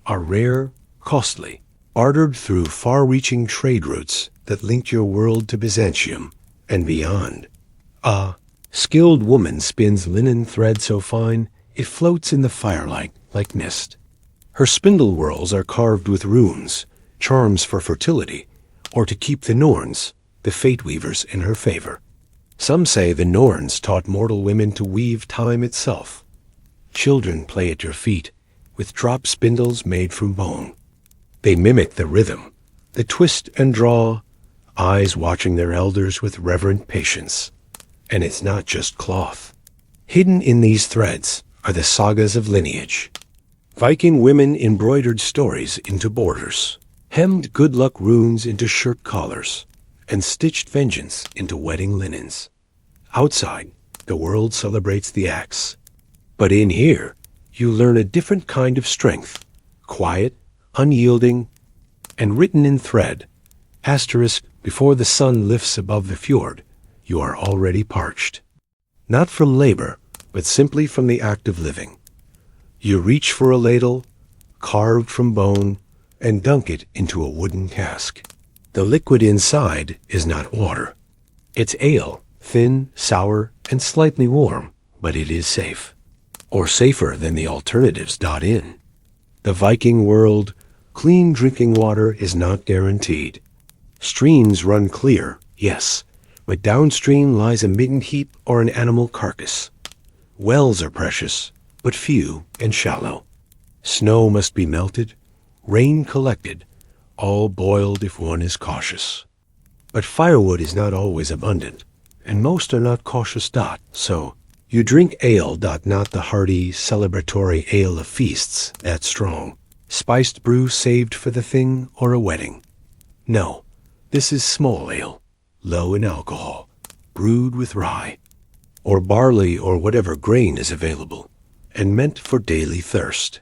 are rare, costly, bartered through far-reaching trade routes that linked your world to Byzantium and beyond. A skilled woman spins linen thread so fine it floats in the firelight like mist. Her spindle whorls are carved with runes, charms for fertility, or to keep the Norns, the fate weavers, in her favor. Some say the Norns taught mortal women to weave time itself. Children play at your feet with drop spindles made from bone. They mimic the rhythm, the twist and draw, eyes watching their elders with reverent patience. And it's not just cloth. Hidden in these threads are the sagas of lineage. Viking women embroidered stories into borders, hemmed good luck runes into shirt collars, and stitched vengeance into wedding linens. Outside, the world celebrates the axe. But in here, you learn a different kind of strength, quiet, unyielding, and written in thread. Asterisk, before the sun lifts above the fjord, you are already parched. Not from labor, but simply from the act of living. You reach for a ladle, carved from bone, and dunk it into a wooden cask. The liquid inside is not water. It's ale, thin, sour, and slightly warm, but it is safe. Or safer than the alternatives. In the Viking world, clean drinking water is not guaranteed. Streams run clear, yes, but downstream lies a midden heap or an animal carcass. Wells are precious, but few and shallow. Snow must be melted, rain collected, all boiled if one is cautious. But firewood is not always abundant, and most are not cautious. So, you drink ale. Not the hearty, celebratory ale of feasts, that strong, spiced brew saved for the thing or a wedding. No, this is small ale, low in alcohol, brewed with rye, or barley or whatever grain is available, and meant for daily thirst.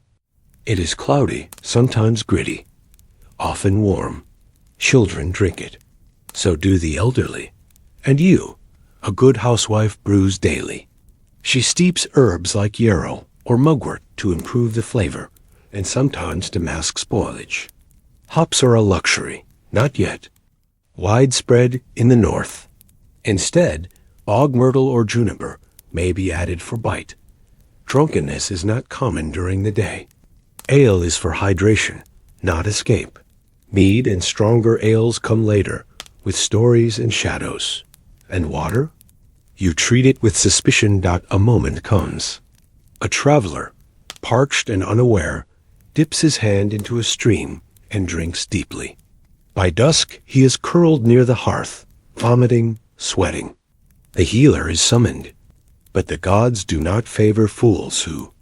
It is cloudy, sometimes gritty, often warm. Children drink it. So do the elderly. And you, a good housewife, brews daily. She steeps herbs like yarrow or mugwort to improve the flavor, and sometimes to mask spoilage. Hops are a luxury, not yet, widespread in the north. Instead, bog myrtle or juniper may be added for bite. Drunkenness is not common during the day. Ale is for hydration, not escape. Mead and stronger ales come later, with stories and shadows. And water? You treat it with suspicion. A moment comes. A traveler, parched and unaware, dips his hand into a stream and drinks deeply. By dusk, he is curled near the hearth, vomiting, sweating. The healer is summoned. But the gods do not favor fools who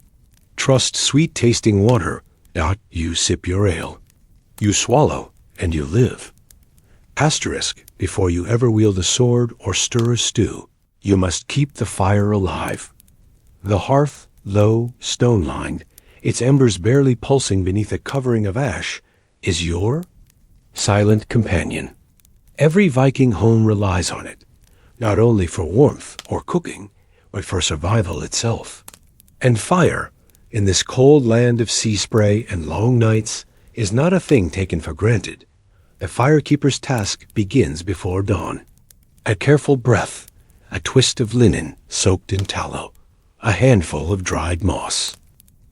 trust sweet-tasting water. You sip your ale. You swallow, and you live. Asterisk, before you ever wield a sword or stir a stew, you must keep the fire alive. The hearth, low, stone-lined, its embers barely pulsing beneath a covering of ash, is your silent companion. Every Viking home relies on it, not only for warmth or cooking, but for survival itself. And fire, in this cold land of sea spray and long nights, is not a thing taken for granted. The firekeeper's task begins before dawn. A careful breath, a twist of linen soaked in tallow, a handful of dried moss.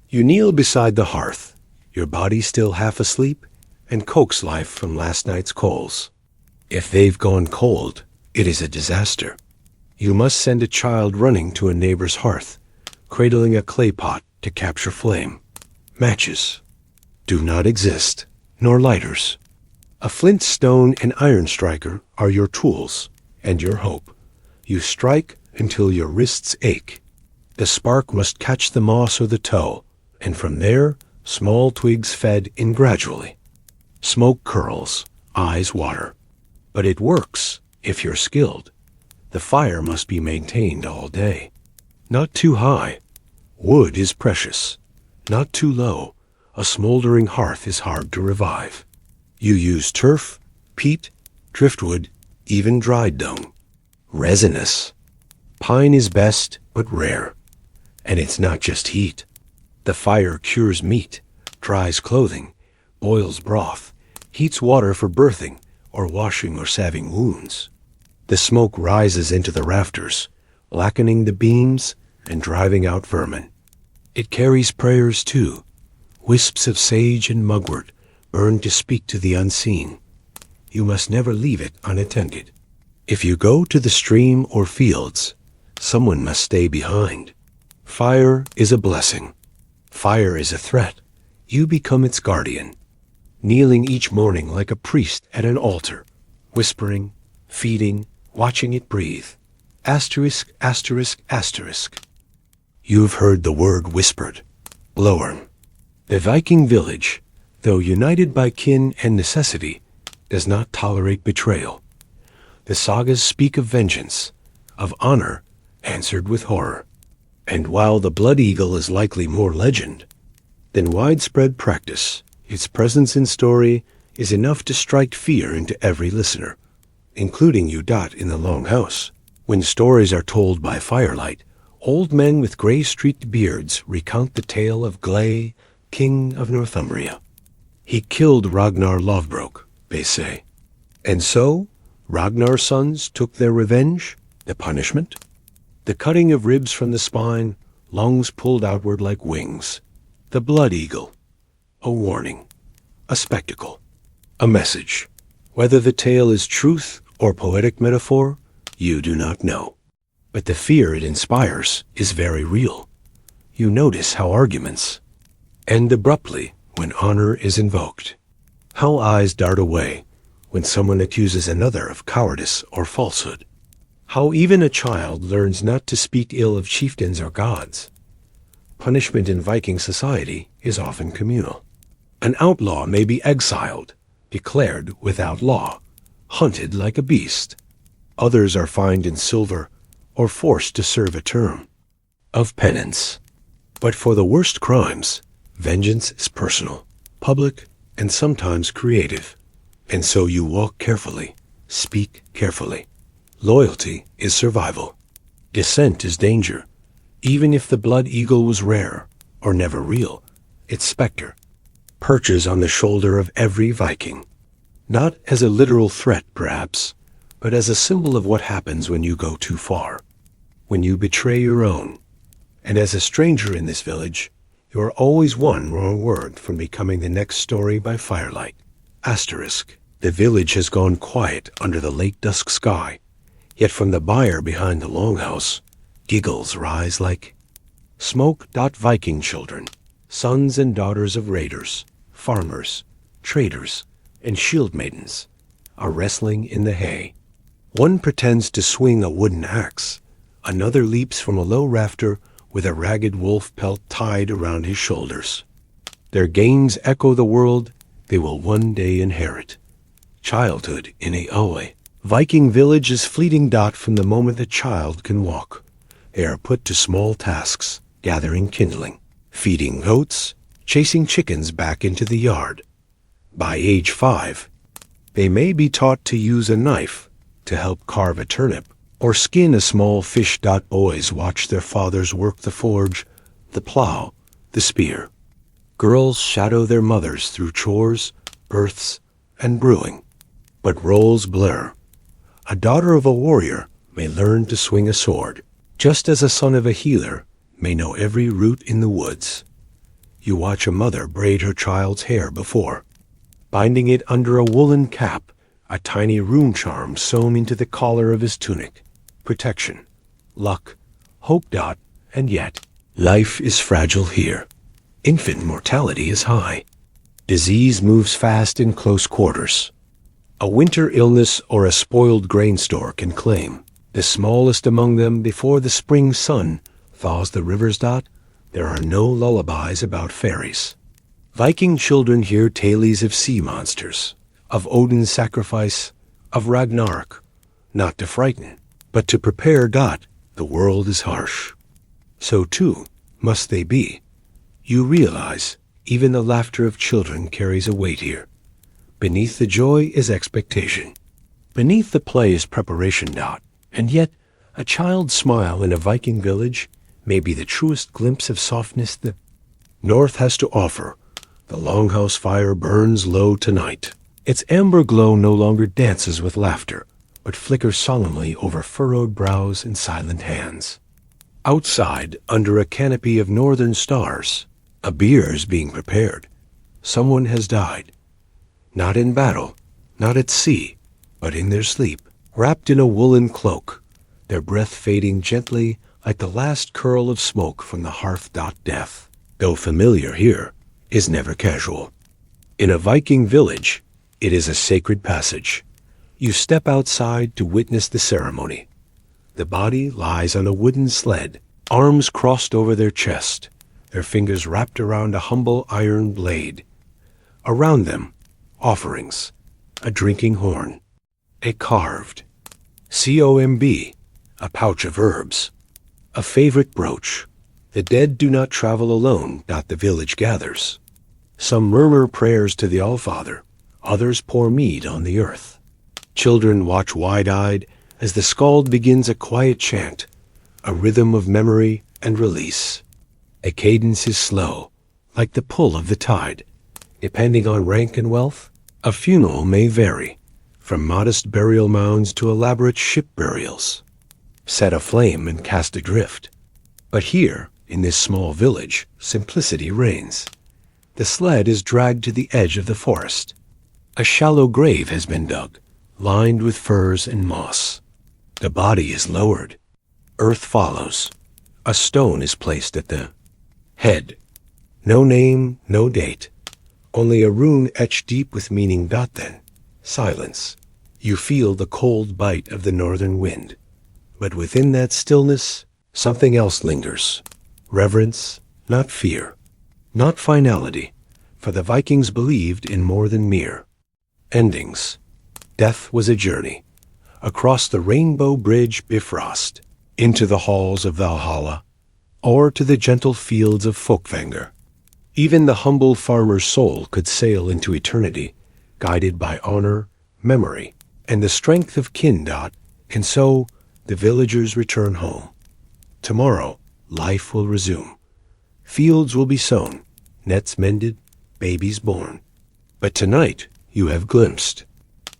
You kneel beside the hearth, your body still half asleep, and coax life from last night's coals. If they've gone cold, it is a disaster. You must send a child running to a neighbor's hearth, cradling a clay pot to capture flame. Matches. do not exist, nor lighters. A flint, stone, and iron striker are your tools and your hope. You strike until your wrists ache. The spark must catch the moss or the tow, and from there, small twigs fed in gradually. Smoke curls, eyes water. But it works if you're skilled. The fire must be maintained all day. Not too high. Wood is precious. Not too low. A smoldering hearth is hard to revive. You use turf, peat, driftwood, even dried dung. Resinous. Pine is best, but rare. And it's not just heat. The fire cures meat, dries clothing, boils broth, heats water for birthing or washing or salving wounds. The smoke rises into the rafters, blackening the beams and driving out vermin. It carries prayers too, wisps of sage and mugwort, burned to speak to the unseen. You must never leave it unattended. If you go to the stream or fields, someone must stay behind. Fire is a blessing. Fire is a threat. You become its guardian, kneeling each morning like a priest at an altar, whispering, feeding, watching it breathe. Asterisk, asterisk, asterisk. You've heard the word whispered. Blowern. The Viking village, though united by kin and necessity, does not tolerate betrayal. The sagas speak of vengeance, of honor answered with horror. And while the blood eagle is likely more legend than widespread practice, its presence in story is enough to strike fear into every listener, including you. In the longhouse. When stories are told by firelight, old men with gray-streaked beards recount the tale of Gley, king of Northumbria. He killed Ragnar Lothbrok, they say. And so, Ragnar's sons took their revenge, the punishment? The cutting of ribs from the spine, lungs pulled outward like wings. The blood eagle. A warning. A spectacle. A message. Whether the tale is truth or poetic metaphor, you do not know. But the fear it inspires is very real. You notice how arguments end abruptly when honor is invoked. How eyes dart away when someone accuses another of cowardice or falsehood. How even a child learns not to speak ill of chieftains or gods. Punishment in Viking society is often communal. An outlaw may be exiled, declared without law, hunted like a beast. Others are fined in silver or forced to serve a term of penance. But for the worst crimes, vengeance is personal, public, and sometimes creative. And so you walk carefully, speak carefully. Loyalty is survival. Dissent is danger. Even if the blood eagle was rare or never real, its specter perches on the shoulder of every Viking. Not as a literal threat, perhaps, but as a symbol of what happens when you go too far, when you betray your own. And as a stranger in this village, you are always one wrong word from becoming the next story by firelight. Asterisk. The village has gone quiet under the late dusk sky, yet from the byre behind the longhouse, giggles rise like smoke. Viking children, sons and daughters of raiders, farmers, traders, and shield maidens, are wrestling in the hay. One pretends to swing a wooden axe. Another leaps from a low rafter with a ragged wolf pelt tied around his shoulders. Their games echo the world they will one day inherit. Childhood in a Oe. Viking village is fleeting. From the moment the child can walk, they are put to small tasks, gathering kindling, feeding goats, chasing chickens back into the yard. By age 5, they may be taught to use a knife to help carve a turnip or skin a small fish. Boys watch their fathers work the forge, the plow, the spear. Girls shadow their mothers through chores, births, and brewing. But roles blur. A daughter of a warrior may learn to swing a sword, just as a son of a healer may know every root in the woods. You watch a mother braid her child's hair before, binding it under a woolen cap, a tiny rune charm sewn into the collar of his tunic. Protection, luck, hope. And yet, life is fragile here. Infant mortality is high. Disease moves fast in close quarters. A winter illness or a spoiled grain store can claim the smallest among them before the spring sun thaws the rivers. There are no lullabies about fairies. Viking children hear tales of sea monsters, of Odin's sacrifice, of Ragnarok, not to frighten, but to prepare. The world is harsh. So too must they be. You realize even the laughter of children carries a weight here. Beneath the joy is expectation. Beneath the play is preparation. And yet, a child's smile in a Viking village may be the truest glimpse of softness the North has to offer. The longhouse fire burns low tonight. Its amber glow no longer dances with laughter, but flickers solemnly over furrowed brows and silent hands. Outside, under a canopy of northern stars, a bier is being prepared. Someone has died. Not in battle, not at sea, but in their sleep, wrapped in a woolen cloak, their breath fading gently like the last curl of smoke from the hearth. Death, though familiar here, is never casual. In a Viking village, it is a sacred passage. You step outside to witness the ceremony. The body lies on a wooden sled, arms crossed over their chest, their fingers wrapped around a humble iron blade. Around them, offerings, a drinking horn, a carved, comb, a pouch of herbs, a favorite brooch. The dead do not travel alone. The village gathers. Some murmur prayers to the Allfather, others pour mead on the earth. Children watch wide-eyed as the skald begins a quiet chant, a rhythm of memory and release. A cadence is slow, like the pull of the tide. Depending on rank and wealth, a funeral may vary, from modest burial mounds to elaborate ship burials. Set aflame and cast adrift. But here, in this small village, simplicity reigns. The sled is dragged to the edge of the forest. A shallow grave has been dug, lined with furs and moss. The body is lowered. Earth follows. A stone is placed at the head. No name, no date. Only a rune etched deep with meaning. Then, silence. You feel the cold bite of the northern wind. But within that stillness, something else lingers. Reverence, not fear. Not finality, for the Vikings believed in more than mere endings. Death was a journey, across the rainbow bridge Bifrost, into the halls of Valhalla, or to the gentle fields of Folkvanger. Even the humble farmer's soul could sail into eternity, guided by honor, memory, and the strength of kin. And so, the villagers return home. Tomorrow, life will resume. Fields will be sown, nets mended, babies born. But tonight, you have glimpsed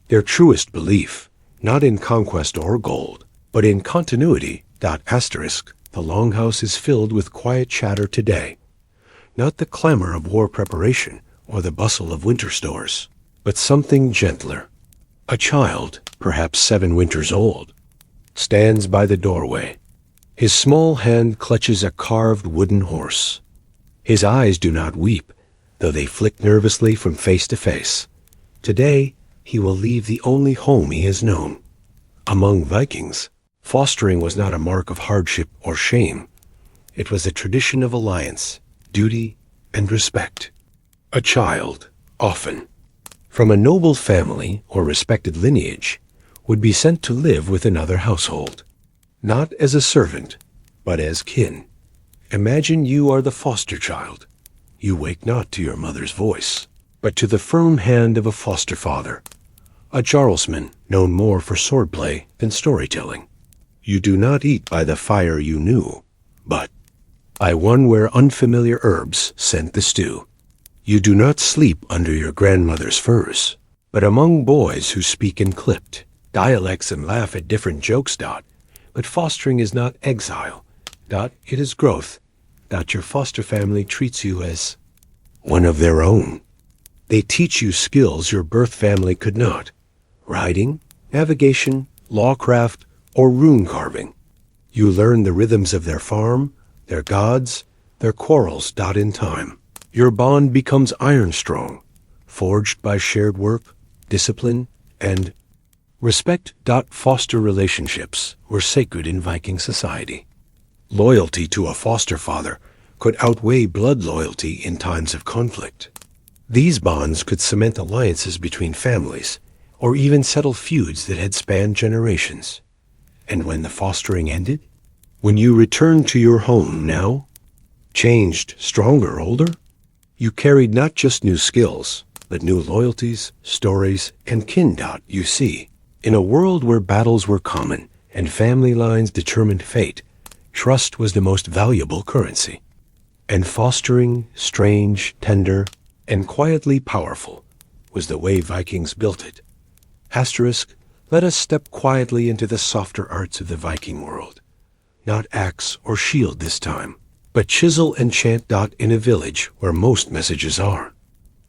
their truest belief, not in conquest or gold, but in continuity. Asterisk, the longhouse is filled with quiet chatter today. Not the clamor of war preparation or the bustle of winter stores, but something gentler. A child, perhaps 7 winters old, stands by the doorway. His small hand clutches a carved wooden horse. His eyes do not weep, though they flick nervously from face to face. Today, he will leave the only home he has known. Among Vikings, fostering was not a mark of hardship or shame. It was a tradition of alliance, duty, and respect. A child, often, from a noble family or respected lineage, would be sent to live with another household. Not as a servant, but as kin. Imagine you are the foster child. You wake not to your mother's voice, but to the firm hand of a foster father, a jarlsman known more for swordplay than storytelling. You do not eat by the fire you knew, but by one where unfamiliar herbs scent the stew. You do not sleep under your grandmother's furs, but among boys who speak in clipped dialects and laugh at different jokes. But fostering is not exile. It is growth. Your foster family treats you as one of their own. They teach you skills your birth family could not. Riding, navigation, lawcraft, or rune carving. You learn the rhythms of their farm, their gods, their quarrels. In time, your bond becomes iron strong, forged by shared work, discipline, and respect. Foster relationships were sacred in Viking society. Loyalty to a foster father could outweigh blood loyalty in times of conflict. These bonds could cement alliances between families, or even settle feuds that had spanned generations. And when the fostering ended, when you returned to your home now, changed, stronger, older, you carried not just new skills, but new loyalties, stories, and kin. You see, in a world where battles were common and family lines determined fate, trust was the most valuable currency. And fostering, strange, tender, and quietly powerful, was the way Vikings built it. Let us step quietly into the softer arts of the Viking world. Not axe or shield this time, but chisel and chant. In a village where most messages are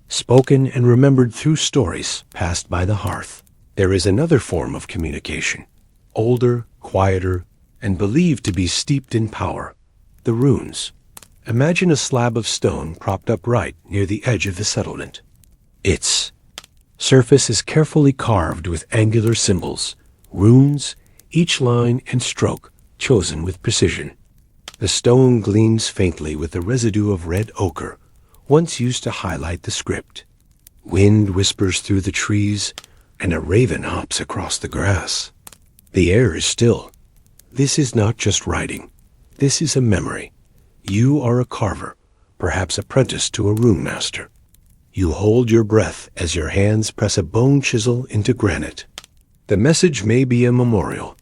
spoken and remembered through stories passed by the hearth, there is another form of communication, older, quieter, and believed to be steeped in power: the runes. Imagine a slab of stone propped upright near the edge of the settlement. Its surface is carefully carved with angular symbols, runes, each line and stroke chosen with precision. The stone gleams faintly with the residue of red ochre, once used to highlight the script. Wind whispers through the trees, and a raven hops across the grass. The air is still. This is not just writing. This is a memory. You are a carver, perhaps apprenticed to a rune master. You hold your breath as your hands press a bone chisel into granite. The message may be a memorial.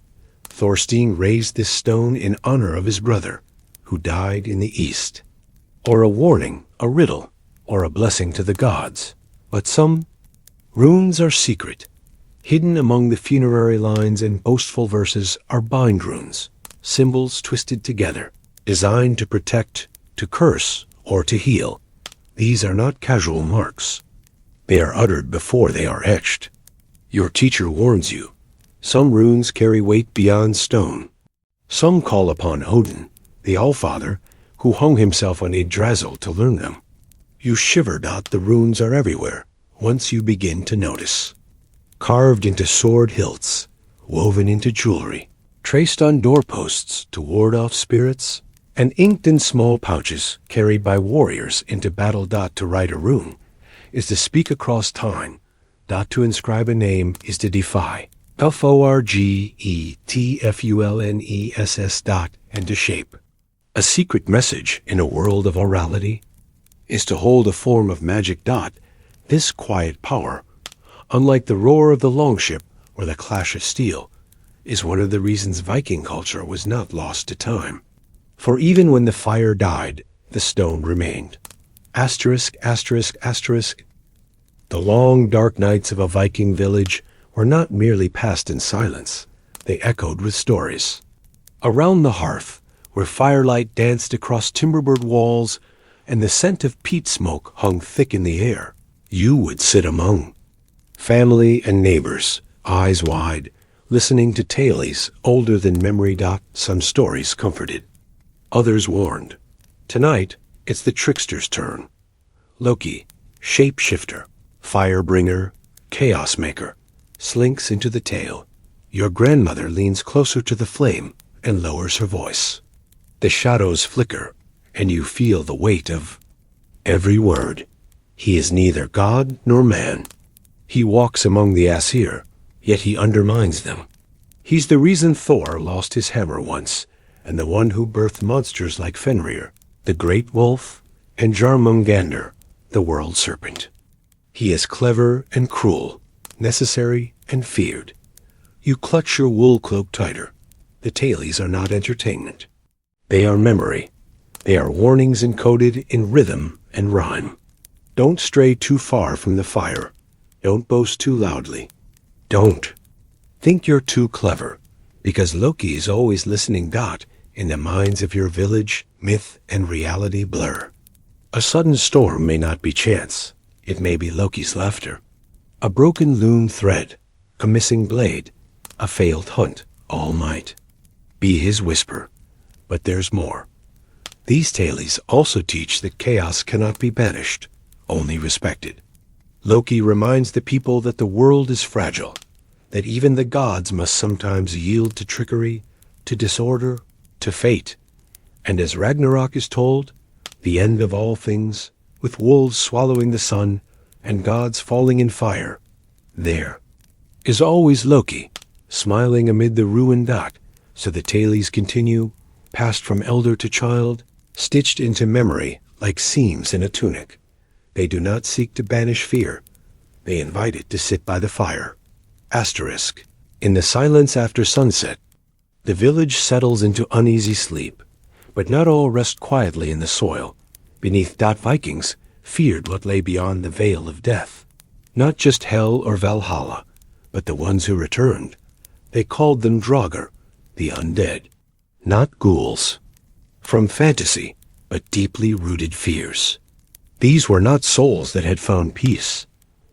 Thorstein raised this stone in honor of his brother, who died in the east. Or a warning, a riddle, or a blessing to the gods. But some runes are secret. Hidden among the funerary lines and boastful verses are bind runes, symbols twisted together, designed to protect, to curse, or to heal. These are not casual marks. They are uttered before they are etched. Your teacher warns you. Some runes carry weight beyond stone. Some call upon Odin, the Allfather, who hung himself on Yggdrasil to learn them. You shiver. The runes are everywhere, once you begin to notice. Carved into sword hilts, woven into jewelry, traced on doorposts to ward off spirits, and inked in small pouches carried by warriors into battle. To write a rune is to speak across time. To inscribe a name is to defy. FORGETFULNESS. And to shape. A secret message in a world of orality is to hold a form of magic. This quiet power, unlike the roar of the longship or the clash of steel, is one of the reasons Viking culture was not lost to time. For even when the fire died, the stone remained. The long, dark nights of a Viking village were not merely passed in silence. They echoed with stories. Around the hearth, where firelight danced across timber-board walls and the scent of peat smoke hung thick in the air, you would sit among family and neighbors, eyes wide, listening to tales older than memory. Some stories comforted. Others warned. Tonight, it's the trickster's turn. Loki, shapeshifter, firebringer, chaos maker, slinks into the tale. Your grandmother leans closer to the flame and lowers her voice. The shadows flicker, and you feel the weight of every word. He is neither god nor man. He walks among the Aesir, yet he undermines them. He's the reason Thor lost his hammer once, and the one who birthed monsters like Fenrir, the great wolf, and Jarmungandr, the world serpent. He is clever and cruel, necessary and feared. You clutch your wool cloak tighter. The tales are not entertainment. They are memory. They are warnings encoded in rhythm and rhyme. Don't stray too far from the fire. Don't boast too loudly. Don't think you're too clever, because Loki is always listening. In the minds of your village, myth and reality blur. A sudden storm may not be chance. It may be Loki's laughter. A broken loom thread, a missing blade, a failed hunt, all might be his whisper. But there's more. These tales also teach that chaos cannot be banished, only respected. Loki reminds the people that the world is fragile, that even the gods must sometimes yield to trickery, to disorder, to fate. And as Ragnarok is told, the end of all things, with wolves swallowing the sun and gods falling in fire, there is always Loki, smiling amid the ruined dot, so the tales continue, passed from elder to child, stitched into memory like seams in a tunic. They do not seek to banish fear. They invite it to sit by the fire. Asterisk. In the silence after sunset, the village settles into uneasy sleep, but not all rest quietly in the soil. Beneath dot Vikings feared what lay beyond the veil of death. Not just hell or Valhalla, but the ones who returned. They called them Draugr, the undead. Not ghouls. From fantasy, but deeply rooted fears. These were not souls that had found peace.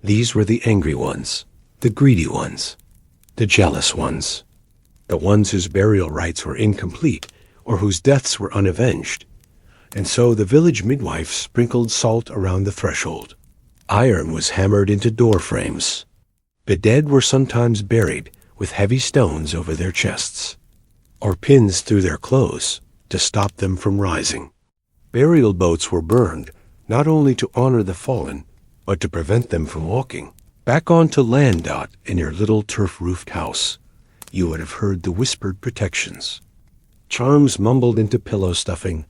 These were the angry ones, the greedy ones, the jealous ones, the ones whose burial rites were incomplete or whose deaths were unavenged. And so the village midwife sprinkled salt around the threshold. Iron was hammered into door frames. The dead were sometimes buried with heavy stones over their chests, or pins through their clothes to stop them from rising. Burial boats were burned, not only to honor the fallen, but to prevent them from walking back onto land. In your little turf-roofed house, you would have heard the whispered protections. Charms mumbled into pillow stuffing,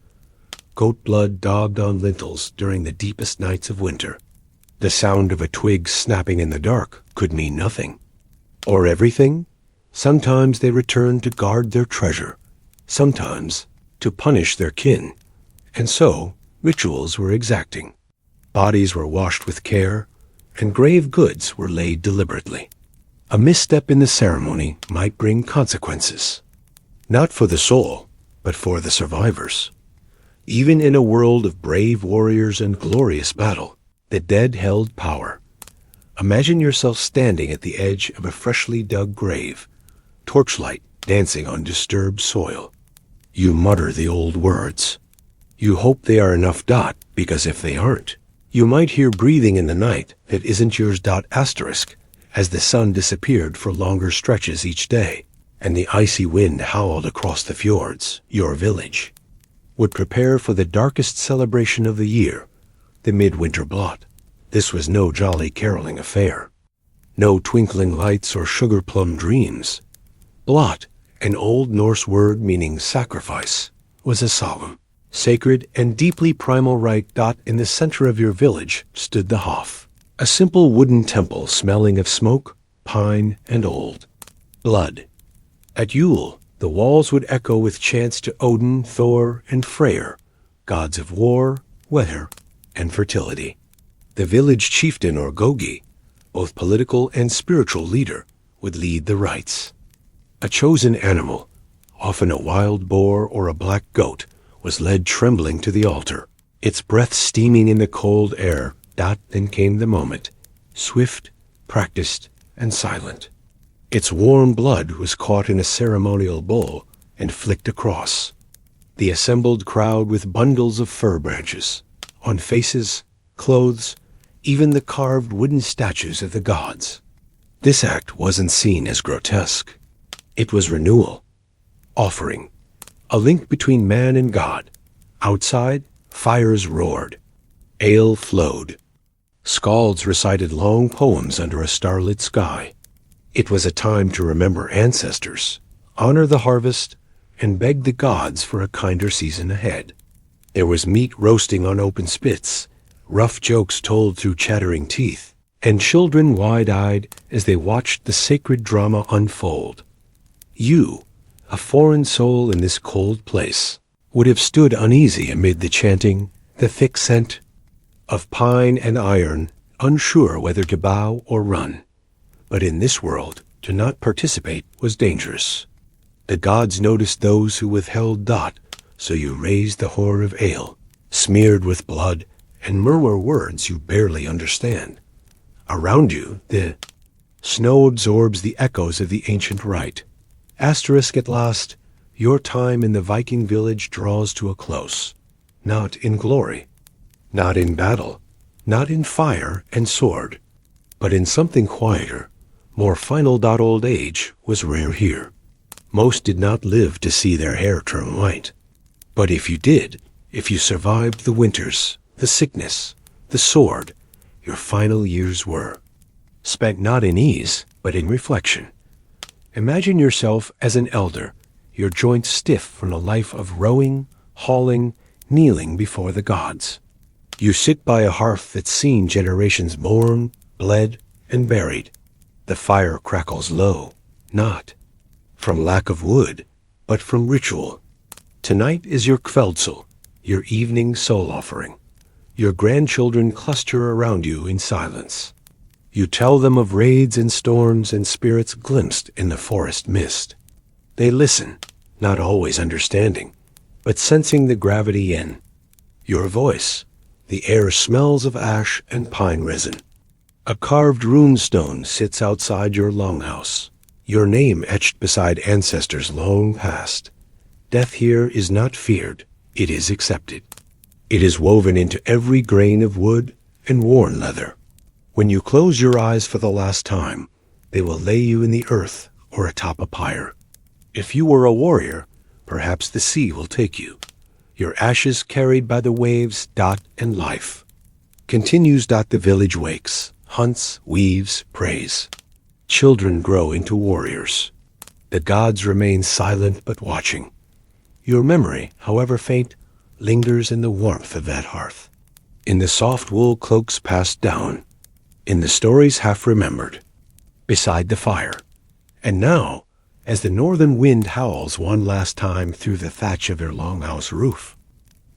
goat blood daubed on lintels during the deepest nights of winter. The sound of a twig snapping in the dark could mean nothing. Or everything. Sometimes they returned to guard their treasure, sometimes to punish their kin. And so, rituals were exacting. Bodies were washed with care, and grave goods were laid deliberately. A misstep in the ceremony might bring consequences, not for the soul, but for the survivors. Even in a world of brave warriors and glorious battle, the dead held power. Imagine yourself standing at the edge of a freshly dug grave, torchlight dancing on disturbed soil. You mutter the old words. You hope they are enough. Because if they aren't, you might hear breathing in the night that isn't yours. Asterisk. As the sun disappeared for longer stretches each day, and the icy wind howled across the fjords, your village would prepare for the darkest celebration of the year, the midwinter blot. This was no jolly caroling affair. No twinkling lights or sugar-plum dreams. Blot, an old Norse word meaning sacrifice, was a solemn, sacred, and deeply primal rite. In the center of your village stood the Hof, a simple wooden temple smelling of smoke, pine, and old blood. At Yule, the walls would echo with chants to Odin, Thor, and Freyr, gods of war, weather, and fertility. The village chieftain or gogi, both political and spiritual leader, would lead the rites. A chosen animal, often a wild boar or a black goat, was led trembling to the altar, its breath steaming in the cold air. Then came the moment, swift, practiced, and silent. Its warm blood was caught in a ceremonial bowl and flicked across the assembled crowd with bundles of fir branches. On faces, clothes, even the carved wooden statues of the gods. This act wasn't seen as grotesque. It was renewal, offering, a link between man and God. Outside, fires roared, ale flowed. Skalds recited long poems under a starlit sky. It was a time to remember ancestors, honor the harvest, and beg the gods for a kinder season ahead. There was meat roasting on open spits, rough jokes told through chattering teeth, and children wide-eyed as they watched the sacred drama unfold. You, a foreign soul in this cold place, would have stood uneasy amid the chanting, the thick scent of pine and iron, unsure whether to bow or run. But in this world, to not participate was dangerous. The gods noticed those who withheld. So you raised the whore of ale, smeared with blood, and murmur words you barely understand. Around you, the snow absorbs the echoes of the ancient rite. Asterisk. At last, your time in the Viking village draws to a close. Not in glory, not in battle, not in fire and sword, But in something quieter, more final old age was rare here. Most did not live to see their hair turn white. But if you did, if you survived the winters, the sickness, the sword, your final years were spent not in ease, but in reflection. Imagine yourself as an elder, your joints stiff from a life of rowing, hauling, kneeling before the gods. You sit by a hearth that's seen generations born, bled, and buried. The fire crackles low, not from lack of wood, but from ritual. Tonight is your kveldsel, your evening soul offering. Your grandchildren cluster around you in silence. You tell them of raids and storms and spirits glimpsed in the forest mist. They listen, not always understanding, but sensing the gravity in your voice. The air smells of ash and pine resin. A carved runestone sits outside your longhouse, your name etched beside ancestors long past. Death here is not feared, it is accepted. It is woven into every grain of wood and worn leather. When you close your eyes for the last time, they will lay you in the earth or atop a pyre. If you were a warrior, perhaps the sea will take you. Your ashes carried by the waves and life. Continues the village wakes, hunts, weaves, prays. Children grow into warriors. The gods remain silent but watching. Your memory, however faint, lingers in the warmth of that hearth, in the soft wool cloaks passed down, in the stories half remembered, beside the fire. And now, as the northern wind howls one last time through the thatch of your longhouse roof,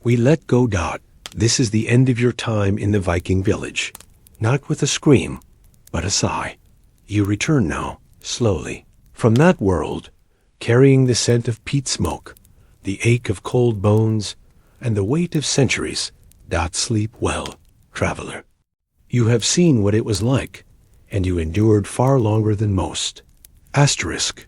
we let go. This is the end of your time in the Viking village, not with a scream, but a sigh. You return now, slowly, from that world, carrying the scent of peat smoke, the ache of cold bones, and the weight of centuries. Sleep well, traveler. You have seen what it was like, and you endured far longer than most. Asterisk.